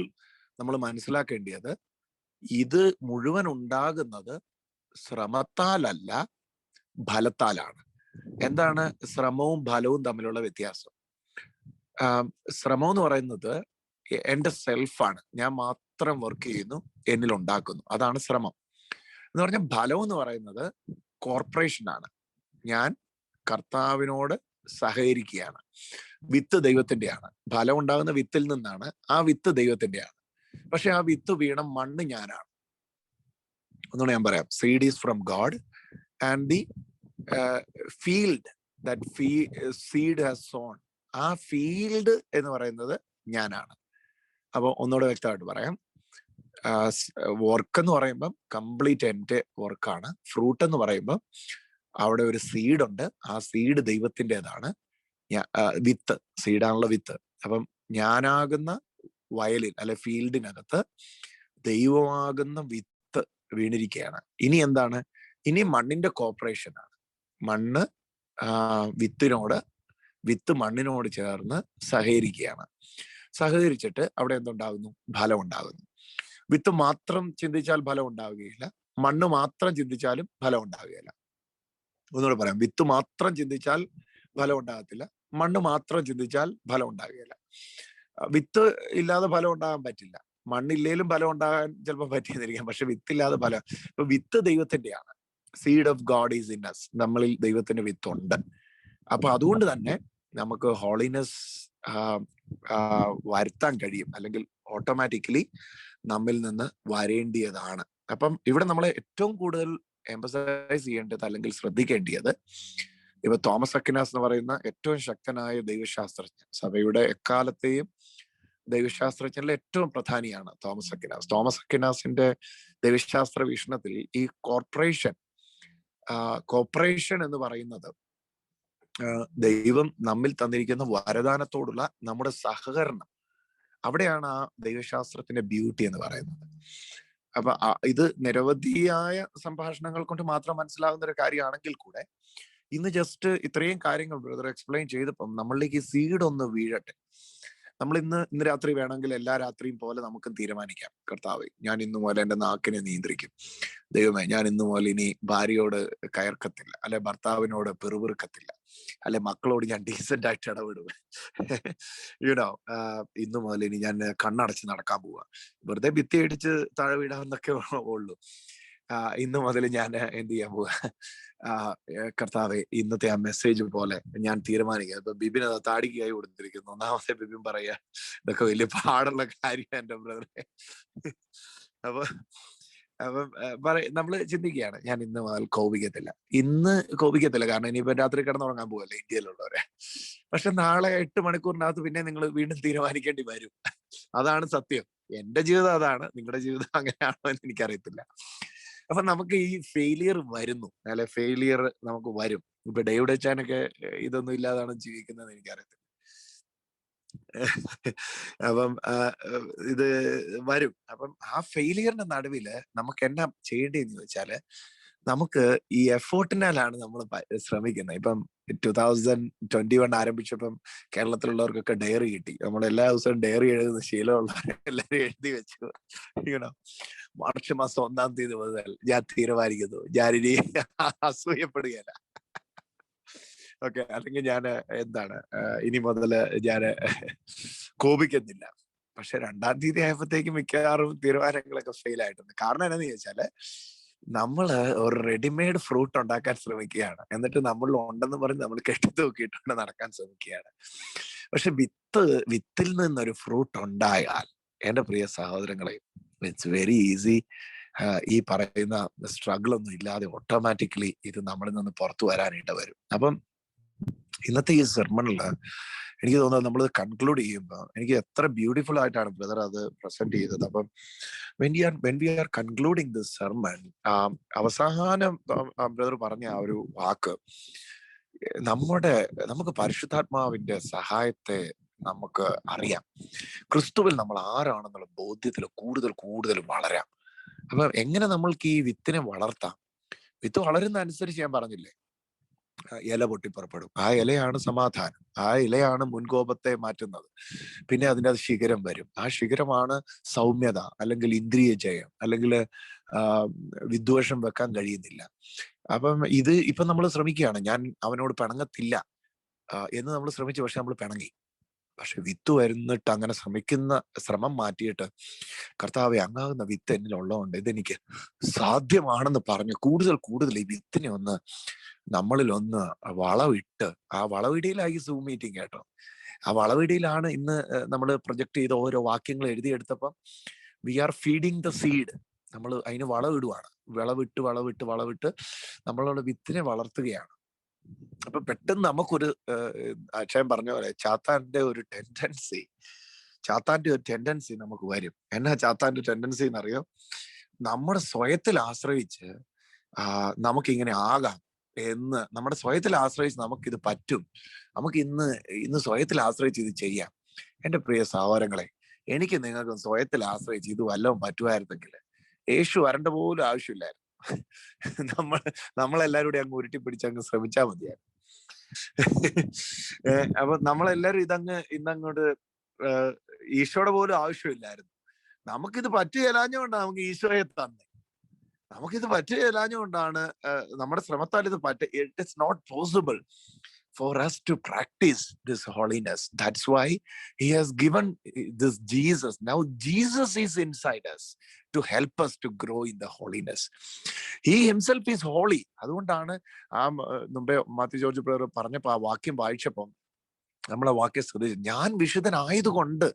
മനസ്സിലാക്കേണ്ടത് ഇത് മുഴുവൻ ഉണ്ടാകുന്നത് ശ്രമത്താലല്ല, ഫലത്താലാണ്. എന്താണ് ശ്രമവും ഫലവും തമ്മിലുള്ള വ്യത്യാസം? ശ്രമം എന്ന് പറയുന്നത് എന്റെ സെൽഫാണ്, ഞാൻ മാത്രം വർക്ക് ചെയ്യുന്നു, എന്നിൽ ഉണ്ടാക്കുന്നു, അതാണ് ശ്രമം എന്ന് പറഞ്ഞാൽ. ഫലം എന്ന് പറയുന്നത് കോർപ്പറേഷനാണ്, ഞാൻ കർത്താവിനോട് സഹകരിക്കുകയാണ്. വിത്ത് ദൈവത്തിന്റെയാണ്, ഫലം ഉണ്ടാകുന്ന വിത്തിൽ നിന്നാണ്, ആ വിത്ത് ദൈവത്തിന്റെയാണ്. പക്ഷെ ആ വിത്ത് വീണ മണ്ണ് ഞാനാണ്. ഒന്നുകൂടെ ഞാൻ പറയാം. Seed is from God and the field that seed has zone, ആ ഫീൽഡ് എന്ന് പറയുന്നത് ഞാനാണ്. അപ്പൊ ഒന്നുകൂടെ വ്യക്തമായിട്ട് പറയാം. വർക്ക് എന്ന് പറയുമ്പം കംപ്ലീറ്റ് എന്റെ വർക്കാണ്. ഫ്രൂട്ട് എന്ന് പറയുമ്പം അവിടെ ഒരു സീഡ് ഉണ്ട്, ആ സീഡ് ദൈവത്തിൻ്റെതാണ്. വിത്ത്, സീഡാണുള്ള വിത്ത്. അപ്പം ഞാനാകുന്ന വയലിൽ അല്ലെ ഫീൽഡിനകത്ത് ദൈവമാകുന്ന വിത്ത് വീണിരിക്കുകയാണ്. ഇനി എന്താണ്? ഇനി മണ്ണിന്റെ കോപ്പറേഷനാണ്. മണ്ണ് വിത്ത് മണ്ണിനോട് ചേർന്ന് സഹകരിക്കുകയാണ്. സഹകരിച്ചിട്ട് അവിടെ എന്തുണ്ടാകുന്നു? ഫലം ഉണ്ടാകുന്നു. വിത്ത് മാത്രം ചിന്തിച്ചാൽ ഫലം ഉണ്ടാവുകയില്ല, മണ്ണ് മാത്രം ചിന്തിച്ചാലും ഫലം ഉണ്ടാവുകയില്ല. ഒന്നുകൂടെ പറയാം. വിത്ത് മാത്രം ചിന്തിച്ചാൽ ഫലം ഉണ്ടാകത്തില്ല, മണ്ണ് മാത്രം ചിന്തിച്ചാൽ ഫലം ഉണ്ടാകുകയില്ല. വിത്ത് ഇല്ലാതെ ഫലം ഉണ്ടാകാൻ പറ്റില്ല, മണ്ണില്ലേലും ഫലം ഉണ്ടാകാൻ ചിലപ്പോൾ പറ്റിയെന്നിരിക്കാം, പക്ഷെ വിത്തില്ലാതെ ഫലം. ഇപ്പൊ വിത്ത് ദൈവത്തിന്റെയാണ്. Seed of God is in us, നമ്മളിൽ ദൈവത്തിന്റെ വിത്തുണ്ട്. അപ്പൊ അതുകൊണ്ട് തന്നെ നമുക്ക് ഹോളിനെസ് വരുത്താൻ കഴിയും, അല്ലെങ്കിൽ ഓട്ടോമാറ്റിക്കലി നമ്മിൽ നിന്ന് വരേണ്ടിയതാണ്. അപ്പം ഇവിടെ നമ്മൾ ഏറ്റവും കൂടുതൽ എംഫസൈസ് ചെയ്യേണ്ടത് അല്ലെങ്കിൽ ശ്രദ്ധിക്കേണ്ടത്, ഇപ്പൊ തോമസ് അക്വിനാസ് എന്ന് പറയുന്ന ഏറ്റവും ശക്തനായ ദൈവശാസ്ത്രജ്ഞൻ, സഭയുടെ എക്കാലത്തെയും ദൈവശാസ്ത്രജ്ഞരിലെ ഏറ്റവും പ്രധാനിയാണ് തോമസ് അക്വിനാസ്. തോമസ് അക്വിനാസിന്റെ ദൈവശാസ്ത്ര വീക്ഷണത്തിൽ ഈ കോപ്പറേഷൻ എന്ന് പറയുന്നത് ദൈവം നമ്മിൽ തന്നിരിക്കുന്ന വരദാനത്തോടുള്ള നമ്മുടെ സഹകരണം, അവിടെയാണ് ആ ദൈവശാസ്ത്രത്തിന്റെ ബ്യൂട്ടി എന്ന് പറയുന്നത്. അപ്പൊ ഇത് നിരവധിയായ സംഭാഷണങ്ങൾ കൊണ്ട് മാത്രം മനസ്സിലാകുന്ന ഒരു കാര്യമാണെങ്കിൽ കൂടെ, ഇന്ന് ജസ്റ്റ് ഇത്രയും കാര്യങ്ങൾ ബ്രദർ എക്സ്പ്ലെയിൻ ചെയ്തപ്പം നമ്മളിലേക്ക് സീഡ് ഒന്ന് വീഴട്ടെ. നമ്മൾ ഇന്ന് രാത്രി വേണമെങ്കിൽ എല്ലാ രാത്രിയും പോലെ നമുക്കും തീരുമാനിക്കാം, കർത്താവേ, ഞാൻ ഇന്നു മുതൽ എന്റെ നാക്കിനെ നിയന്ത്രിക്കും. ദൈവമേ, ഞാൻ ഇന്നു മുതൽ ഇനി ഭാര്യയോട് കയർക്കത്തില്ല, അല്ലെ ഭർത്താവിനോട് പെറുപിറുക്കത്തില്ല, അല്ലെ മക്കളോട് ഞാൻ ഡീസന്റ് ആയിട്ട് ഇടപെടും. യുനോ, ഇന്നു മുതൽ ഇനി ഞാൻ കണ്ണടച്ച് നടക്കാൻ പോവുക. വെറുതെ ഭിത്തി അടിച്ച് താഴെ വീടാന്നൊക്കെ ഉള്ളൂ. ഇന്ന് മുതൽ ഞാൻ എന്ത് ചെയ്യാൻ പോവുക, കർത്താവെ ഇന്നത്തെ ആ മെസ്സേജ് പോലെ ഞാൻ തീരുമാനിക്കുക. ഇപ്പൊ ബിബിൻ അത് താടിക്ക് കൈ കൊടുത്തിരിക്കുന്നു. ഒന്നാമത്തെ ബിബിൻ പറയാ ഇതൊക്കെ വലിയ പാടുള്ള കാര്യം എന്റെ ബ്രദറെ. അപ്പൊ അപ്പം നമ്മള് ചിന്തിക്കുകയാണ്, ഞാൻ ഇന്ന് മുതൽ കോപിക്കത്തില്ല. ഇന്ന് കോപിക്കത്തില്ല, കാരണം ഇനിയിപ്പോ രാത്രി കിടന്നുറങ്ങാൻ പോകല്ലേ ഇന്ത്യയിലുള്ളവരെ. പക്ഷെ നാളെ 8 മണിക്കൂറിനകത്ത് പിന്നെ നിങ്ങൾ വീണ്ടും തീരുമാനിക്കേണ്ടി വരും. അതാണ് സത്യം. എന്റെ ജീവിതം അതാണ്, നിങ്ങളുടെ ജീവിതം അങ്ങനെയാണോ എന്ന് എനിക്കറിയത്തില്ല. അപ്പൊ നമുക്ക് ഈ ഫെയിലിയർ വരുന്നു, അല്ലെ ഫെയിലിയർ നമുക്ക് വരും. ഇപ്പൊ ഡേവിഡ് അച്ചാനൊക്കെ ഇതൊന്നും ഇല്ലാതാണ് ജീവിക്കുന്നത് എനിക്കറിയത്തില്ല. അപ്പം ഇത് വരും. അപ്പം ആ ഫെയിലിയറിന്റെ നടുവില് നമുക്ക് എന്നാ ചെയ്യേണ്ടതെന്ന് ചോദിച്ചാല്, നമുക്ക് ഈ എഫേർട്ടിനാലാണ് നമ്മൾ ശ്രമിക്കുന്നത്. ഇപ്പം 2021 ആരംഭിച്ചപ്പം കേരളത്തിലുള്ളവർക്കൊക്കെ ഡയറി കിട്ടി. നമ്മൾ എല്ലാ ദിവസവും ഡയറി എഴുതുന്ന ശീലമുള്ളവരെല്ലാരും എഴുതി വെച്ചു. മാർച്ച് മാസം 1-ാം തീയതി മുതൽ ഞാൻ തീരുമാനിക്കുന്നു, ഞാനിനി അസൂയപ്പെടുകയല്ല. ഓക്കെ, അല്ലെങ്കിൽ ഞാൻ എന്താണ് ഇനി മുതല് ഞാൻ കോപിക്കുന്നില്ല. പക്ഷെ 2-ാം തീയതി ആയപ്പോഴത്തേക്കും മിക്കവാറും തീരുമാനങ്ങളൊക്കെ ഫെയിൽ ആയിട്ടുണ്ട്. കാരണം എന്താണെന്ന് ചോദിച്ചാല്, നമ്മള് ഒരു റെഡിമെയ്ഡ് ഫ്രൂട്ട് ഉണ്ടാക്കാൻ ശ്രമിക്കുകയാണ്. എന്നിട്ട് നമ്മൾ ഉണ്ടെന്ന് പറഞ്ഞ് നമ്മൾ കെട്ടി തൂക്കിയിട്ടുണ്ട് നടക്കാൻ ശ്രമിക്കുകയാണ്. പക്ഷെ വിത്തിൽ നിന്നൊരു ഫ്രൂട്ട് ഉണ്ടായാൽ, എന്റെ പ്രിയ സഹോദരങ്ങളെ, ഇറ്റ്സ് വെരി ഈസി. ഈ പറയുന്ന സ്ട്രഗിൾ ഒന്നും ഇല്ലാതെ ഓട്ടോമാറ്റിക്കലി ഇത് നമ്മളിൽ നിന്ന് പുറത്തു വരാനായിട്ട് വരും. അപ്പം ഇന്നത്തെ ഈ സെർമണില് എനിക്ക് തോന്നുന്നത് നമ്മൾ കൺക്ലൂഡ് ചെയ്യുമ്പോൾ എനിക്ക് എത്ര ബ്യൂട്ടിഫുൾ ആയിട്ടാണ് ബ്രദർ അത് പ്രസന്റ് ചെയ്തത്. അപ്പം when we are concluding this sermon, അവസാനം ബ്രദർ പറഞ്ഞ ആ ഒരു വാക്ക്, നമുക്ക് പരിശുദ്ധാത്മാവിന്റെ സഹായത്തെ നമുക്ക് അറിയാം. ക്രിസ്തുവിൽ നമ്മൾ ആരാണെന്നുള്ള ബോധ്യത്തിൽ കൂടുതൽ കൂടുതൽ വളരാം. അപ്പൊ എങ്ങനെ നമ്മൾക്ക് ഈ വിത്തിനെ വളർത്താം? വിത്ത് വളരുന്ന അനുസരിച്ച് ഞാൻ പറഞ്ഞില്ലേ, ഇല പൊട്ടിപ്പുറപ്പെടും. ആ ഇലയാണ് സമാധാനം, ആ ഇലയാണ് മുൻകോപത്തെ മാറ്റുന്നത്. പിന്നെ അതിൻ്റെ അത് ശിഖരം വരും. ആ ശിഖരമാണ് സൗമ്യത, അല്ലെങ്കിൽ ഇന്ദ്രിയ ജയം, അല്ലെങ്കിൽ വിദ്വേഷം വെക്കാൻ കഴിയുന്നില്ല. അപ്പം ഇപ്പൊ നമ്മൾ ശ്രമിക്കുകയാണ്, ഞാൻ അവനോട് പിണങ്ങത്തില്ല എന്ന് നമ്മൾ ശ്രമിച്ചു. പക്ഷെ നമ്മൾ പിണങ്ങി. പക്ഷെ വിത്ത് വരുന്നിട്ട് അങ്ങനെ ശ്രമം മാറ്റിയിട്ട്, കർത്താവെ അങ്ങാകുന്ന വിത്ത് എന്നിലുള്ളതുകൊണ്ട് ഇതെനിക്ക് സാധ്യമാണെന്ന് പറഞ്ഞ് കൂടുതൽ കൂടുതൽ ഈ വിത്തിനെ നമ്മളിൽ വളവിട്ട്, ആ വളവിടിയിലായി സൂം മീറ്റിംഗ് കേട്ടോ. ആ വളവിടിയിലാണ് ഇന്ന് നമ്മൾ പ്രൊജക്ട് ചെയ്ത ഓരോ വാക്യങ്ങൾ എഴുതിയെടുത്തപ്പം we are feeding the seed. നമ്മൾ അതിന് വളവിടുവാണ്. വളവിട്ട് നമ്മളുടെ വിത്തിനെ വളർത്തുകയാണ്. അപ്പൊ പെട്ടെന്ന് നമുക്കൊരു അക്ഷയം പറഞ്ഞ പോലെ ചാത്താന്റെ ഒരു ടെൻഡൻസി നമുക്ക് വരും. എന്നാ ചാത്താന്റെ ടെൻഡൻസി എന്നറിയോ? നമ്മുടെ സ്വയത്തിൽ ആശ്രയിച്ച് നമുക്കിങ്ങനെ ആകാം എന്ന്, നമ്മുടെ സ്വയത്തിൽ ആശ്രയിച്ച് നമുക്കിത് പറ്റും, നമുക്ക് ഇന്ന് സ്വയത്തിൽ ആശ്രയിച്ച് ഇത് ചെയ്യാം. എന്റെ പ്രിയ സഹോദരങ്ങളെ, എനിക്ക് നിങ്ങൾക്ക് സ്വയത്തിൽ ആശ്രയിച്ച് ഇത് വല്ലതും പറ്റുമായിരുന്നെങ്കിൽ യേശു വരേണ്ട പോലും ആവശ്യമില്ലായിരുന്നു. നമ്മളെല്ലാരും കൂടി അങ്ങ് ഉരുട്ടിപ്പിടിച്ച് അങ്ങ് ശ്രമിച്ചാൽ മതിയായിരുന്നു. അപ്പൊ നമ്മളെല്ലാരും ഇന്നങ്ങോട്ട് ഈശോയുടെ പോലും ആവശ്യമില്ലായിരുന്നു. നമുക്കിത് പറ്റുകയില്ലാഞ്ഞുകൊണ്ടാണ് നമുക്ക് ഈശോയെ തന്നെ. നമുക്കിത് പറ്റുകയില്ലാഞ്ഞുകൊണ്ടാണ് നമ്മുടെ ശ്രമത്താൽ ഇത് it is not possible for us to practice this holiness. That's why he has given this Jesus. Now Jesus is inside us to help us to grow in the holiness. He himself is holy. അതുകൊണ്ടാണ് മുമ്പേ മാത്യു ജോർജ് ബ്രദർ പറഞ്ഞപ്പോൾ ആ വാക്യം വായിച്ചപ്പോൾ നമ്മളെ വാക്യം ശ്രദ്ധിച്ചു, ഞാൻ വിശുദ്ധനായതുകൊണ്ട്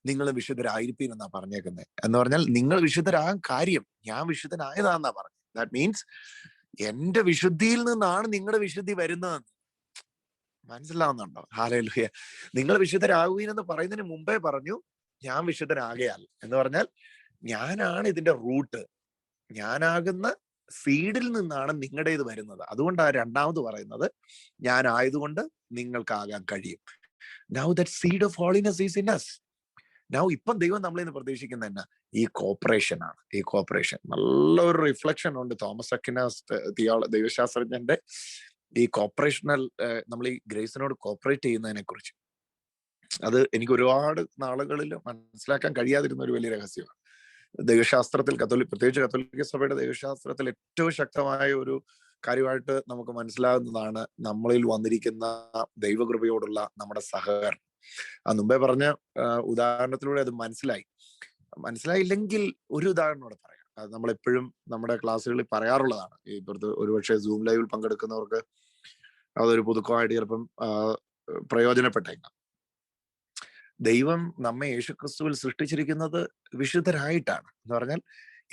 നിങ്ങൾ വിശുദ്ധരായിരിക്കും എന്നാ പറഞ്ഞേക്കുന്നത്. എന്ന് പറഞ്ഞാൽ നിങ്ങൾ വിശുദ്ധരാകാൻ കാര്യം ഞാൻ വിശുദ്ധനായതാന്നാ പറഞ്ഞത്. ദാറ്റ് മീൻസ് എന്റെ വിശുദ്ധിയിൽ നിന്നാണ് നിങ്ങളുടെ വിശുദ്ധി വരുന്നതെന്ന്. മനസ്സിലാവുന്നുണ്ടോ? ഹല്ലേലൂയ. നിങ്ങൾ വിശുദ്ധരാകുവീനെന്ന് പറയുന്നതിന് മുമ്പേ പറഞ്ഞു ഞാൻ വിശുദ്ധനാകയാൽ. എന്ന് പറഞ്ഞാൽ ഞാനാണ് ഇതിന്റെ റൂട്ട്, ഞാനാകുന്ന സീഡിൽ നിന്നാണ് നിങ്ങളുടേത് വരുന്നത്. അതുകൊണ്ടാണ് രണ്ടാമത് പറയുന്നത് ഞാനായതുകൊണ്ട് നിങ്ങൾക്കാകാൻ കഴിയും. Now that seed of holiness is in us. Now ഇപ്പം ദൈവം നമ്മളിൽ നിന്ന് പ്രതീക്ഷിക്കുന്ന എന്നാ? ഈ കോപ്പറേഷൻ ആണ്. ഈ കോപ്പറേഷൻ നല്ലൊരു റിഫ്ലക്ഷൻ ഉണ്ട് തോമസ് അക്വിനാസ് ദൈവശാസ്ത്രജ്ഞന്റെ ഈ കോപ്പറേഷണൽ, നമ്മൾ ഈ ഗ്രേസിനോട് കോപ്പറേറ്റ് ചെയ്യുന്നതിനെ കുറിച്ച്. അത് എനിക്ക് ഒരുപാട് നാളുകളിൽ മനസ്സിലാക്കാൻ കഴിയാതിരുന്ന ഒരു വലിയ രഹസ്യമാണ്. ദൈവശാസ്ത്രത്തിൽ പ്രത്യേകിച്ച് കത്തോലിക്ക സഭയുടെ ദൈവശാസ്ത്രത്തിൽ ഏറ്റവും ശക്തമായ ഒരു കാര്യമായിട്ട് നമുക്ക് മനസ്സിലാകുന്നതാണ് നമ്മളിൽ വന്നിരിക്കുന്ന ദൈവകൃപയോടുള്ള നമ്മുടെ സഹകരണം. മുമ്പേ പറഞ്ഞ ഉദാഹരണത്തിലൂടെ അത് മനസ്സിലായില്ലെങ്കിൽ ഒരു ഉദാഹരണം കൂടെ പറയാം. അത് നമ്മളെപ്പോഴും നമ്മുടെ ക്ലാസ്സുകളിൽ പറയാറുള്ളതാണ്. ഇപ്പുറത്ത് ഒരുപക്ഷെ സൂം ലൈവിൽ പങ്കെടുക്കുന്നവർക്ക് അതൊരു പുതുക്കമായിട്ട് ചിലപ്പം പ്രയോജനപ്പെട്ടേക്കാം. ദൈവം നമ്മെ യേശുക്രിസ്തുവിൽ സൃഷ്ടിച്ചിരിക്കുന്നത് വിശുദ്ധരായിട്ടാണ്. എന്ന് പറഞ്ഞാൽ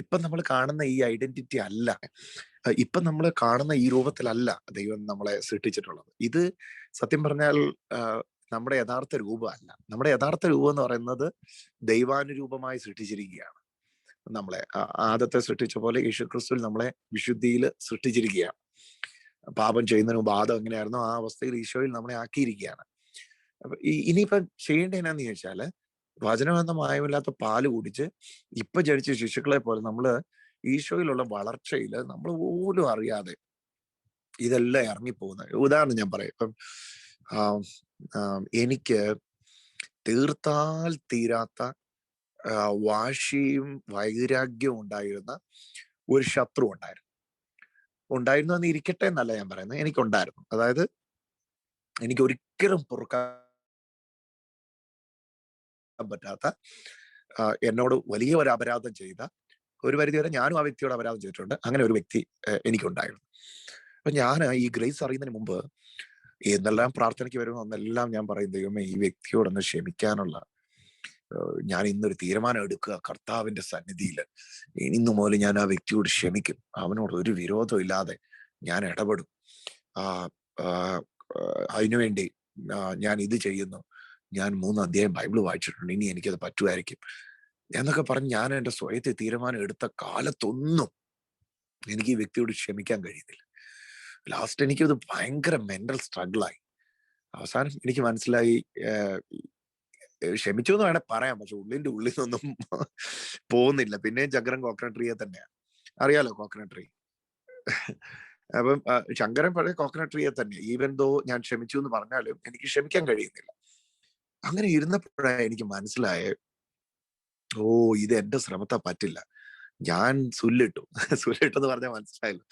ഇപ്പം നമ്മൾ കാണുന്ന ഈ ഐഡന്റിറ്റി അല്ല, ഇപ്പം നമ്മൾ കാണുന്ന ഈ രൂപത്തിലല്ല ദൈവം നമ്മളെ സൃഷ്ടിച്ചിട്ടുള്ളത്. ഇത് സത്യം പറഞ്ഞാൽ നമ്മുടെ യഥാർത്ഥ രൂപമല്ല. നമ്മുടെ യഥാർത്ഥ രൂപം എന്ന് പറയുന്നത് ദൈവാനുരൂപമായി സൃഷ്ടിച്ചിരിക്കുകയാണ്. നമ്മളെ ആദത്തെ സൃഷ്ടിച്ച പോലെ യേശുക്രിസ്തുവിൽ നമ്മളെ വിശുദ്ധിയിൽ സൃഷ്ടിച്ചിരിക്കുകയാണ്. പാപം ചെയ്യുന്നതിന് മുമ്പ് ആദം എങ്ങനെയായിരുന്നോ ആ അവസ്ഥയിൽ ഈശോയിൽ നമ്മളെ ആക്കിയിരിക്കുകയാണ്. അപ്പൊ ഇനിയിപ്പം ചെയ്യേണ്ട എന്നാന്ന് ചോദിച്ചാല്, വചനമെന്ന മായമില്ലാത്ത പാല് കുടിച്ച് ഇപ്പൊ ജനിച്ച ശിശുക്കളെ പോലെ നമ്മള് ഈശോയിലുള്ള വളർച്ചയില് നമ്മൾ പോലും അറിയാതെ ഇതെല്ലാം ഇറങ്ങിപ്പോകുന്ന ഉദാഹരണം ഞാൻ പറയാം. ഇപ്പം എനിക്ക് തീർത്താൽ തീരാത്ത വാശിയും വൈരാഗ്യവും ഉണ്ടായിരുന്ന ഒരു ശത്രു ഉണ്ടായിരുന്നു എന്ന് ഇരിക്കട്ടെ എന്നല്ല ഞാൻ പറയുന്നത്, എനിക്കുണ്ടായിരുന്നു. അതായത് എനിക്ക് ഒരിക്കലും പൊറുക്കാൻ പറ്റാത്ത, എന്നോട് വലിയ ഒരു അപരാധം ചെയ്ത, ഒരു പരിധി വരെ ഞാനും ആ വ്യക്തിയോട് അപരാധം ചെയ്തിട്ടുണ്ട്. അങ്ങനെ ഒരു വ്യക്തി എനിക്കുണ്ടായിരുന്നു. അപ്പൊ ഞാൻ ഈ ഗ്രേസ് അറിയുന്നതിന് മുമ്പ് എന്നെല്ലാം പ്രാർത്ഥനയ്ക്ക് വരുമ്പോൾ അന്നെല്ലാം ഞാൻ പറയും, ദൈവമേ ഈ വ്യക്തിയോടൊന്ന് ക്ഷമിക്കാനുള്ള ഞാൻ ഇന്നൊരു തീരുമാനം എടുക്കുക കർത്താവിന്റെ സന്നിധിയിൽ. ഇന്നു മുതൽ ഞാൻ ആ വ്യക്തിയോട് ക്ഷമിക്കും, അവനോട് ഒരു വിരോധം ഇല്ലാതെ ഞാൻ ഇടപെടും, അതിനുവേണ്ടി ഞാൻ ഇത് ചെയ്യുന്നു, ഞാൻ 3 അധ്യായം ബൈബിൾ വായിച്ചിട്ടുണ്ട്, ഇനി എനിക്കത് പറ്റുമായിരിക്കും എന്നൊക്കെ പറഞ്ഞ് ഞാൻ എൻ്റെ സ്വയത്തെ തീരുമാനം എടുത്ത കാലത്തൊന്നും എനിക്ക് ഈ വ്യക്തിയോട് ക്ഷമിക്കാൻ കഴിയുന്നില്ല. ലാസ്റ്റ് എനിക്കത് ഭയങ്കര മെന്റൽ സ്ട്രഗിളായി. അവസാനം എനിക്ക് മനസ്സിലായി, ക്ഷമിച്ചു എന്ന് വേണേ പറയാം, പക്ഷെ ഉള്ളിന്റെ ഉള്ളിൽ നിന്നൊന്നും പോകുന്നില്ല. പിന്നെയും ചക്രം കോക്കനട്ട് ട്രീയെ തന്നെയാണ്. അറിയാലോ കോക്കനട്ട് ട്രീ. അപ്പം ശങ്കരൻ പഴയ കോക്കനട്ട് ട്രീയെ തന്നെ. ഈവൻ ദോ ഞാൻ ക്ഷമിച്ചു എന്ന് പറഞ്ഞാലും എനിക്ക് ക്ഷമിക്കാൻ കഴിയുന്നില്ല. അങ്ങനെ ഇരുന്നപ്പോഴാണ് എനിക്ക് മനസ്സിലായ, ഓ ഇത് എന്റെ ശ്രമത്തെ പറ്റില്ല. ഞാൻ സുല്ലിട്ടെന്ന് പറഞ്ഞാൽ മനസ്സിലായല്ലോ.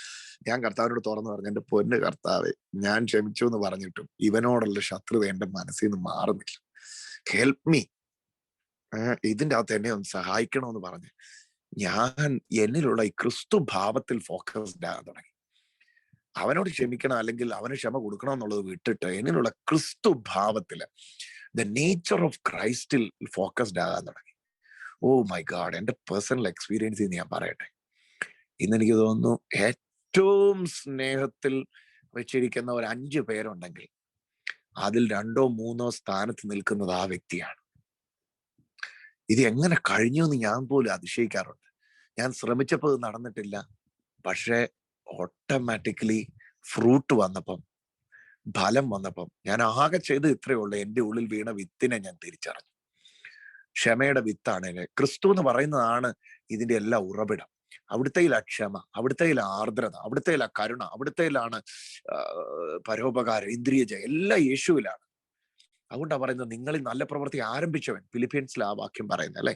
ഞാൻ കർത്താവിനോട് തുറന്നു പറഞ്ഞു, എന്റെ പൊന്ന് കർത്താവെ, ഞാൻ ക്ഷമിച്ചു എന്ന് പറഞ്ഞിട്ടും ഇവനോടുള്ള ശത്രുത എന്റെ മനസ്സിൽ നിന്ന് മാറുന്നില്ല. ഹെൽപ്പ് മീ, ഇതിൻ്റെ അകത്ത് എന്നെ ഒന്ന് സഹായിക്കണമെന്ന് പറഞ്ഞ് ഞാൻ എന്നിലുള്ള ഈ ക്രിസ്തു ഭാവത്തിൽ ഫോക്കസ്ഡ് ആകാൻ തുടങ്ങി. അവനോട് ക്ഷമിക്കണം അല്ലെങ്കിൽ അവന് ക്ഷമ കൊടുക്കണം എന്നുള്ളത് വിട്ടിട്ട് എന്നിലുള്ള ക്രിസ്തു ഭാവത്തില്, ദ നേച്ചർ ഓഫ് ക്രൈസ്റ്റിൽ ഫോക്കസ്ഡ് ആകാൻ തുടങ്ങി. ഓ മൈ ഗാഡ്, എന്റെ പേഴ്സണൽ എക്സ്പീരിയൻസ് ഞാൻ പറയട്ടെ. ഇന്ന് എനിക്ക് തോന്നുന്നു ഏറ്റവും സ്നേഹത്തിൽ വെച്ചിരിക്കുന്ന ഒരു 5 പേരുണ്ടെങ്കിൽ അതിൽ 2ഓ 3ഓ സ്ഥാനത്ത് നിൽക്കുന്നത് ആ വ്യക്തിയാണ്. ഇത് എങ്ങനെ കഴിഞ്ഞു എന്ന് ഞാൻ പോലും അതിശയിക്കാറുണ്ട്. ഞാൻ ശ്രമിച്ചപ്പോൾ ഇത് നടന്നിട്ടില്ല, പക്ഷെ ഓട്ടോമാറ്റിക്കലി ഫ്രൂട്ട് വന്നപ്പം, ഫലം വന്നപ്പം ഞാൻ ആകെ ചെയ്ത് ഇത്രയേ ഉള്ളൂ, എൻ്റെ ഉള്ളിൽ വീണ വിത്തിനെ ഞാൻ തിരിച്ചറിഞ്ഞു. ക്ഷമയുടെ വിത്താണ് ക്രിസ്തു എന്ന് പറയുന്നതാണ് ഇതിന്റെ എല്ലാം ഉറവിടം. അവിടുത്തെയിലാ ക്ഷമ, അവിടുത്തെയിലാ ആർദ്രത, അവിടുത്തെയിലാ കരുണ, അവിടുത്തെയിലാണ് പരോപകാരം, ഇന്ദ്രിയജയം, എല്ലാം യേശുവിലാണ്. അതുകൊണ്ടാണ് പറയുന്നത്, നിങ്ങളിൽ നല്ല പ്രവൃത്തി ആരംഭിച്ചവൻ, ഫിലിപ്പിയൻസിൽ ആ വാക്യം പറയുന്നത് അല്ലെ,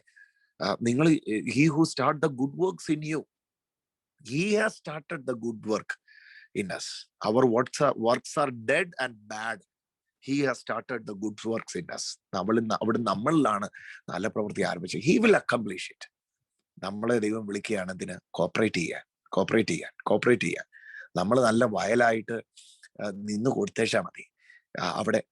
നിങ്ങൾ he who start the good works in you, he has started the good work in us. Our works are dead and bad, he has started the good works in us. നമ്മളിലാണ് നല്ല പ്രവൃത്തി ആരംഭിച്ചത്. He will accomplish it. നമ്മളെ ദൈവം വിളിക്കുകയാണ് എന്തിന്? കോപ്പറേറ്റ് ചെയ്യാൻ. നമ്മൾ നല്ല വയലായിട്ട് നിന്ന് കൊടുത്തേച്ചാൽ മതി,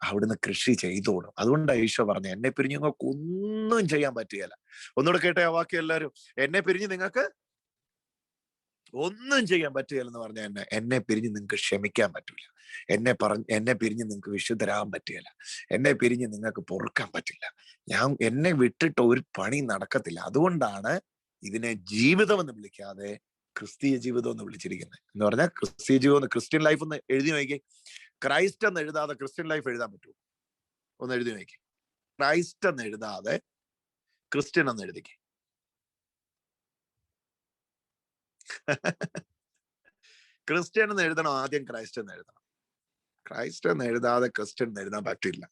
അവിടുന്ന് കൃഷി ചെയ്തോളും. അതുകൊണ്ടാണ് ഈശോ പറഞ്ഞു, എന്നെ പിരിഞ്ഞ് നിങ്ങൾക്ക് ഒന്നും ചെയ്യാൻ പറ്റുകയില്ല. ഒന്നുകൂടെ കേട്ടെ ആ വാക്യം എല്ലാവരും, എന്നെ പിരിഞ്ഞ് നിങ്ങൾക്ക് ഒന്നും ചെയ്യാൻ പറ്റുകയില്ലെന്ന് പറഞ്ഞ എന്നെ പിരിഞ്ഞ് നിങ്ങൾക്ക് ക്ഷമിക്കാൻ പറ്റില്ല, എന്നെ പിരിഞ്ഞ് നിങ്ങൾക്ക് വിശുദ്ധരാകാൻ പറ്റുകയില്ല, എന്നെ പിരിഞ്ഞ് നിങ്ങൾക്ക് പൊറുക്കാൻ പറ്റില്ല, എന്നെ വിട്ടിട്ട് ഒരു പണി നടക്കത്തില്ല. അതുകൊണ്ടാണ് ഇതിനെ ജീവിതം എന്ന് വിളിക്കാതെ ക്രിസ്തീയ ജീവിതം എന്ന് വിളിച്ചിരിക്കുന്നത്. എന്ന് പറഞ്ഞാൽ ക്രിസ്തീയ ജീവിതം എന്ന്, ക്രിസ്ത്യൻ ലൈഫ് എന്ന് എഴുതി നോക്കി. ക്രൈസ്റ്റ് എന്ന് എഴുതാതെ ക്രിസ്ത്യൻ ലൈഫ് എഴുതാൻ പറ്റുമോ? ഒന്ന് എഴുതി നോക്കി. ക്രൈസ്റ്റ് എന്ന് എഴുതാതെ ക്രിസ്ത്യൻ എന്ന് എഴുതിക്കേ. ക്രിസ്ത്യൻ എന്ന് എഴുതണം, ആദ്യം ക്രൈസ്റ്റ് എന്ന് എഴുതണം. ക്രൈസ്റ്റ് എന്ന് എഴുതാതെ ക്രിസ്ത്യൻ എന്ന് എഴുതാൻ പറ്റില്ല.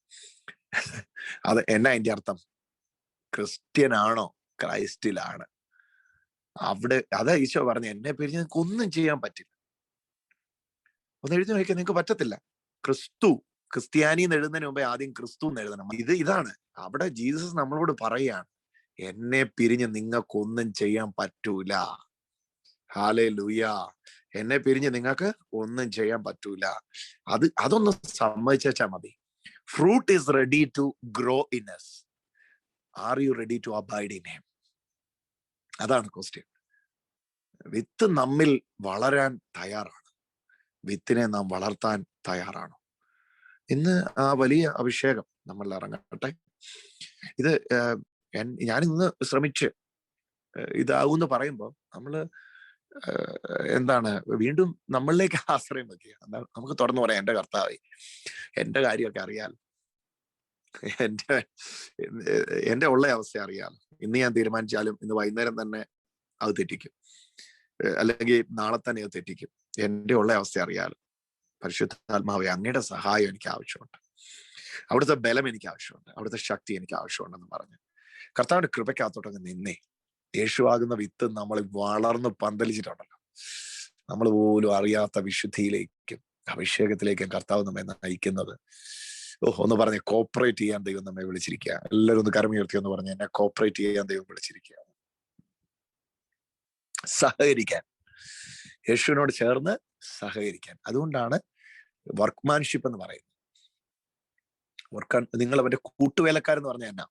അത് എന്നാ അതിന്റെ അർത്ഥം? ക്രിസ്ത്യൻ ആണോ ക്രൈസ്റ്റിലാണ്? അവിടെ അതാ ഈശോ പറഞ്ഞു, എന്നെ പിരിഞ്ഞ് നിങ്ങൾക്ക് ഒന്നും ചെയ്യാൻ പറ്റില്ല. ഒന്ന് എഴുതി നോക്കിയാൽ നിങ്ങൾക്ക് പറ്റത്തില്ല. ക്രിസ്ത്യാനി എന്ന് എഴുതുന്നതിന് മുമ്പേ ആദ്യം ക്രിസ്തു എന്ന് എഴുതണം. ഇതാണ് അവിടെ ജീസസ് നമ്മളോട് പറയാണ്, എന്നെ പിരിഞ്ഞ് നിങ്ങൾക്കൊന്നും ചെയ്യാൻ പറ്റൂല. ഹല്ലേലൂയ. എന്നെ പിരിഞ്ഞ് നിങ്ങൾക്ക് ഒന്നും ചെയ്യാൻ പറ്റൂല. അതൊന്ന് സമ്മതിച്ചാ മതി. Fruit is ready to grow in us. Are you ready to abide in him? അതാണ് ക്വസ്റ്റ്യൻ. വിത്ത് നമ്മിൽ വളരാൻ തയ്യാറാണ്. വിത്തിനെ നാം വളർത്താൻ തയ്യാറാണോ? ഇന്ന് ആ വലിയ അഭിഷേകം നമ്മൾ ഇറങ്ങട്ടെ. ഇത് ഞാനിന്ന് ശ്രമിച്ച് ഇതാവൂന്ന് പറയുമ്പോൾ നമ്മള് എന്താണ് വീണ്ടും നമ്മളിലേക്ക് ആശ്രയം വെക്കുക. നമുക്ക് തുറന്നു പറയാം, എന്റെ കർത്താവേ, എന്റെ കാര്യമൊക്കെ അറിയാലോ, എന്റെ ഉള്ള അവസ്ഥ അറിയാലോ. ഇന്ന് ഞാൻ തീരുമാനിച്ചാലും ഇന്ന് വൈകുന്നേരം തന്നെ അത് തെറ്റിക്കും, അല്ലെങ്കിൽ നാളെ തന്നെ അത് തെറ്റിക്കും. എന്റെ ഉള്ള അവസ്ഥ അറിയാലോ. പരിശുദ്ധാത്മാവേ, അങ്ങയുടെ സഹായം എനിക്ക് ആവശ്യമുണ്ട്, അവിടുത്തെ ബലം എനിക്ക് ആവശ്യമുണ്ട്, അവിടുത്തെ ശക്തി എനിക്ക് ആവശ്യമുണ്ടെന്ന് പറഞ്ഞ് കർത്താവിന്റെ കൃപയ്ക്കകത്തോട്ടങ്ങ് നിന്നേ. യേശുവാകുന്ന വിത്ത് നമ്മൾ വളർന്ന് പന്തലിച്ചിട്ടുണ്ടല്ലോ. നമ്മൾ പോലും അറിയാത്ത വിശുദ്ധിയിലേക്കും അഭിഷേകത്തിലേക്കും കർത്താവ് നമ്മെ നയിക്കുന്നത്. ഒന്ന് പറഞ്ഞ് കോപ്പറേറ്റ് ചെയ്യാൻ ദൈവം നമ്മെ വിളിച്ചിരിക്കുക. എല്ലാവരും ഒന്ന് കരമുയർത്തി എന്ന് പറഞ്ഞ് എന്നെ കോപ്പറേറ്റ് ചെയ്യാൻ ദൈവം വിളിച്ചിരിക്കുക. സഹകരിക്കാൻ, യേശുവിനോട് ചേർന്ന് സഹകരിക്കാൻ. അതുകൊണ്ടാണ് വർക്ക്മാൻഷിപ്പ് എന്ന് പറയുന്നത്. നിങ്ങൾ അവന്റെ കൂട്ടുവേലക്കാരെന്ന് പറഞ്ഞ എന്നാ?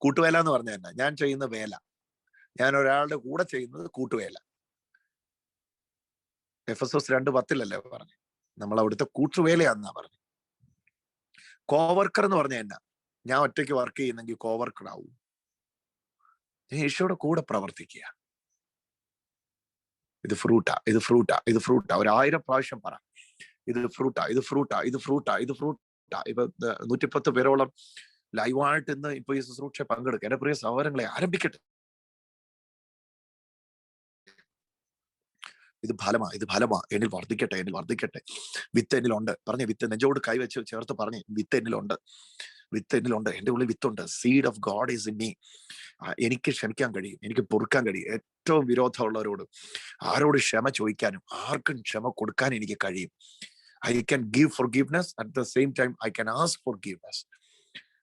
കൂട്ടുവേല എന്ന് പറഞ്ഞ എന്നാ? ഞാൻ ചെയ്യുന്ന വേല, ഞാൻ ഒരാളുടെ കൂടെ ചെയ്യുന്നത് കൂട്ടുവേല. എഫെസോസ് 2:10 പറഞ്ഞു, നമ്മൾ അവിടുത്തെ കൂട്ടുവേലയാന്നാ പറഞ്ഞു. കോവർക്കർ എന്ന് പറഞ്ഞ എന്നാ? ഞാൻ ഒറ്റയ്ക്ക് വർക്ക് ചെയ്യുന്നെങ്കിൽ കോവർക്കർ ആവും. യേശുവിടെ കൂടെ പ്രവർത്തിക്കുക. ഇത് ഫ്രൂട്ടാ, ഇത് ഫ്രൂട്ടാ, ഇത് ഫ്രൂട്ടാ. 1000 പ്രാവശ്യം പറ, ഇത് ഫ്രൂട്ടാ, ഇത് ഫ്രൂട്ടാ, ഇത് ഫ്രൂട്ടാ, ഇത് ഫ്രൂട്ടാ. ഇപ്പൊ 110 പേരോളം ലൈവായിട്ട് ഇന്ന് ഇപ്പൊ ഈ ശുശ്രൂഷ പങ്കെടുക്കുക. എന്റെ പ്രിയ സഹോദരങ്ങളെ, ആരംഭിക്കട്ടെ. ഇത് ഫലമാ, ഇത് ഫലമാ, എന്നിൽ വർദ്ധിക്കട്ടെ, എന്നിൽ വർദ്ധിക്കട്ടെ. വിത്ത് എന്നിലുണ്ട് പറഞ്ഞ്, വിത്ത് നെഞ്ചോട് കൈവച്ച് ചേർത്ത് പറഞ്ഞ്, വിത്ത് എന്നിലുണ്ട്, വിത്ത് എന്നിലുണ്ട്, എന്റെ ഉള്ളിൽ വിത്തുണ്ട്. Seed of God is in me. എനിക്ക് ക്ഷമിക്കാൻ കഴിയും, എനിക്ക് പൊറുക്കാൻ കഴിയും. ഏറ്റവും വിരോധമുള്ളവരോട് ആരോട് ക്ഷമ ചോദിക്കാനും ആർക്കും ക്ഷമ കൊടുക്കാൻ എനിക്ക് കഴിയും. I can give forgiveness, at the same time I can ask forgiveness.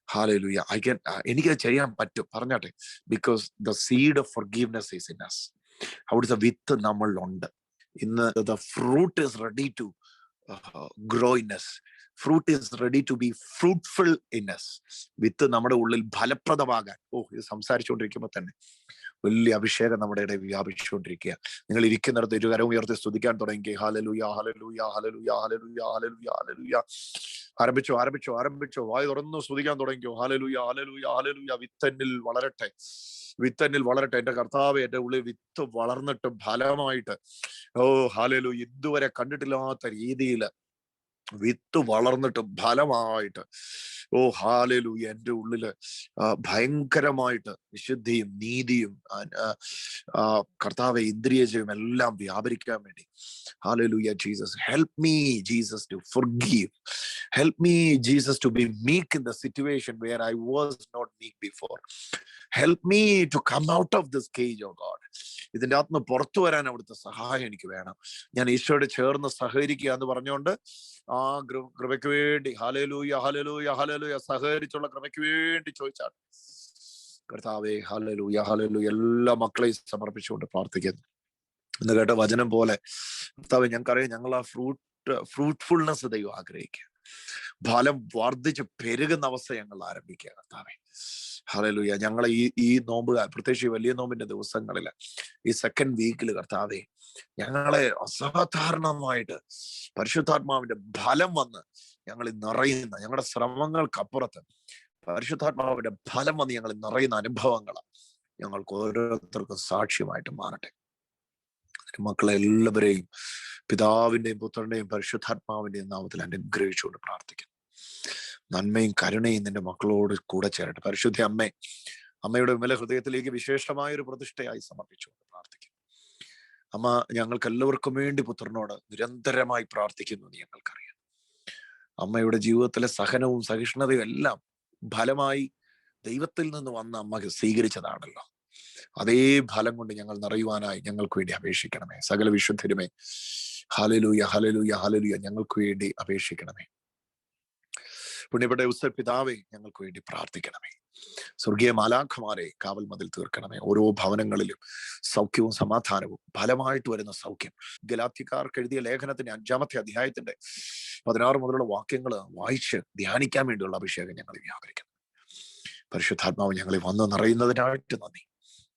Hallelujah. എനിക്ക് ചെയ്യാൻ പറ്റും പറഞ്ഞാട്ടെ. Because the seed of forgiveness is in us. അവിടുത്തെ വിത്ത് നമ്മളിലുണ്ട്. ഇന്ന് the fruit is ready to grow in us. Fruit is ready to be fruitful in us. വിത്ത് നമ്മുടെ ഉള്ളിൽ ഫലപ്രദമാകാൻ. ഇത് സംസാരിച്ചുകൊണ്ടിരിക്കുമ്പോൾ തന്നെ വലിയ അഭിഷേകം നമ്മുടെ ഇടയിൽ വ്യാപിച്ചുകൊണ്ടിരിക്കുക. നിങ്ങൾ ഇരിക്കുന്നിടത്ത് ഇരുകരം ഉയർത്തി സ്തുതിക്കാൻ തുടങ്ങി. ഹല്ലേലൂയ, ഹല്ലേലൂയ, ഹല്ലേലൂയ, ഹല്ലേലൂയ, ഹല്ലേലൂയ, ഹല്ലേലൂയ. ആരംഭിച്ചോ, ആരംഭിച്ചോ, ആരംഭിച്ചോ. വായ തുറന്നു സ്തുതിക്കാൻ തുടങ്ങിയോ. ഹല്ലേലൂയ, ഹല്ലേലൂയ, ഹല്ലേലൂയ. വിത്തന്നിൽ വളരട്ടെ, വിത്തന്നിൽ വളരട്ടെ. എന്റെ കർത്താവ്, എന്റെ ഉള്ളിൽ വിത്ത് വളർന്നിട്ട് ഫലമായിട്ട്, ഹല്ലേലൂയ, ഇതുവരെ കണ്ടിട്ടില്ലാത്ത രീതിയിൽ വിത്ത് വളർന്നിട്ട് ഫലമായിട്ട്, ഹല്ലേലൂയ, എൻ്റെ ഉള്ളില് ഭയങ്കരമായിട്ട് വിശുദ്ധിയും നീതിയും കർത്താവെ ഇന്ദ്രിയജയം എല്ലാം വ്യാപരിക്കാൻ വേണ്ടി. Hallelujah Jesus, help me Jesus to forgive. Help me Jesus to be meek in the situation where I was not meek before. Help me to come out of this cage, oh God. ഇതിൻ്റെ അകത്ത് നിന്ന് പുറത്തു വരാൻ അവിടുത്തെ സഹായം എനിക്ക് വേണം. ഞാൻ ഈശോയോട് ചേർന്ന് സഹകരിക്കുക എന്ന് പറഞ്ഞുകൊണ്ട് ആ കൃപയ്ക്ക് വേണ്ടി, ഹല്ലേലൂയ, ഹല്ലേലൂയ, ഹല്ലേലൂയ, സഹകരിച്ചുള്ള കൃപയ്ക്ക് വേണ്ടി ചോദിച്ചാൽ കർത്താവേ, ഹല്ലേലൂയ, ഹല്ലേലൂയ, എല്ലാ മക്കളെയും സമർപ്പിച്ചുകൊണ്ട് പ്രാർത്ഥിക്കുന്നു. ഇന്ന് കേട്ട വചനം പോലെ കർത്താവേ, ഞങ്ങൾക്കറിയാം ഞങ്ങൾ ആ ഫ്രൂട്ട്ഫുൾനെസ് ദൈവം ആഗ്രഹിക്കുക. ഫലം വർദ്ധിച്ച് പെരുകുന്ന അവസ്ഥ ഞങ്ങൾ ആരംഭിക്കുക കർത്താവേ. ഹല്ലേലൂയ. ഞങ്ങളെ ഈ നോമ്പ്, പ്രത്യേകിച്ച് ഈ വലിയ നോമ്പിന്റെ ദിവസങ്ങളില്, ഈ സെക്കൻഡ് വീക്കിൽ കർത്താവേ, ഞങ്ങളെ അസാധാരണമായിട്ട് പരിശുദ്ധാത്മാവിന്റെ ഫലം വന്ന് ഞങ്ങൾ നിറയുന്ന, ഞങ്ങളുടെ ശ്രമങ്ങൾക്കപ്പുറത്ത് പരിശുദ്ധാത്മാവിന്റെ ഫലം വന്ന് ഞങ്ങൾ നിറയുന്ന അനുഭവങ്ങളാണ് ഞങ്ങൾക്ക് ഓരോരുത്തർക്കും സാക്ഷ്യമായിട്ട് മാറട്ടെ. മക്കളെ എല്ലാവരെയും പിതാവിന്റെയും പുത്രന്റെയും പരിശുദ്ധാത്മാവിന്റെയും നാമത്തിൽ അനുഗ്രഹിച്ചുകൊണ്ട് പ്രാർത്ഥിക്കുന്നു. നന്മയും കരുണയും നിന്റെ മക്കളോട് കൂടെ ചേരട്ടെ. പരിശുദ്ധ അമ്മയുടെ വിമല ഹൃദയത്തിലേക്ക് വിശേഷമായ ഒരു പ്രതിഷ്ഠയായി സമർപ്പിച്ചുകൊണ്ട് പ്രാർത്ഥിക്കുന്നു. അമ്മ ഞങ്ങൾക്ക് എല്ലാവർക്കും വേണ്ടി പുത്രനോട് നിരന്തരമായി പ്രാർത്ഥിക്കുന്നു എന്ന് ഞങ്ങൾക്കറിയാം. അമ്മയുടെ ജീവിതത്തിലെ സഹനവും സഹിഷ്ണുതയും എല്ലാം ഫലമായി ദൈവത്തിൽ നിന്ന് വന്ന അമ്മ സ്വീകരിച്ചതാണല്ലോ. അതേ ഫലം കൊണ്ട് ഞങ്ങൾ നിറയുവാനായി ഞങ്ങൾക്ക് വേണ്ടി അപേക്ഷിക്കണമേ. സകല വിശുദ്ധരുമേ, ഹല്ലേലൂയ, ഹല്ലേലൂയ, ഹല്ലേലൂയ, ഞങ്ങൾക്ക് വേണ്ടി അപേക്ഷിക്കണമേ. പുണ്യപ്പെട്ട ഔസേപ്പ് പിതാവേ, ഞങ്ങൾക്ക് വേണ്ടി പ്രാർത്ഥിക്കണമേ. സ്വർഗീയ മാലാഖമാരെ കാവൽ മതിൽ തീർക്കണമേ. ഓരോ ഭവനങ്ങളിലും സൗഖ്യവും സമാധാനവും, ഫലമായിട്ട് വരുന്ന സൗഖ്യം. ഗലാത്യക്കാർക്ക് എഴുതിയ ലേഖനത്തിന്റെ 5-ാമത്തെ അധ്യായത്തിന്റെ 16 മുതലുള്ള വാക്യങ്ങൾ വായിച്ച് ധ്യാനിക്കാൻ വേണ്ടിയുള്ള അഭിഷേകം ഞങ്ങൾ വ്യാപരിക്കുന്നു. പരിശുദ്ധാത്മാവ് ഞങ്ങളെ വന്ന് നിറയുന്നതിനായിട്ട് നന്ദി.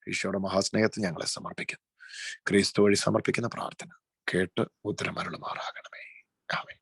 ഈശോയുടെ മഹാസ്നേഹത്തിൽ ഞങ്ങളെ സമർപ്പിക്കുന്നു. ക്രിസ്തു വഴി സമർപ്പിക്കുന്ന പ്രാർത്ഥന കേട്ട് ഉത്തരമരുളുമാറാകണമേ. ആമേൻ.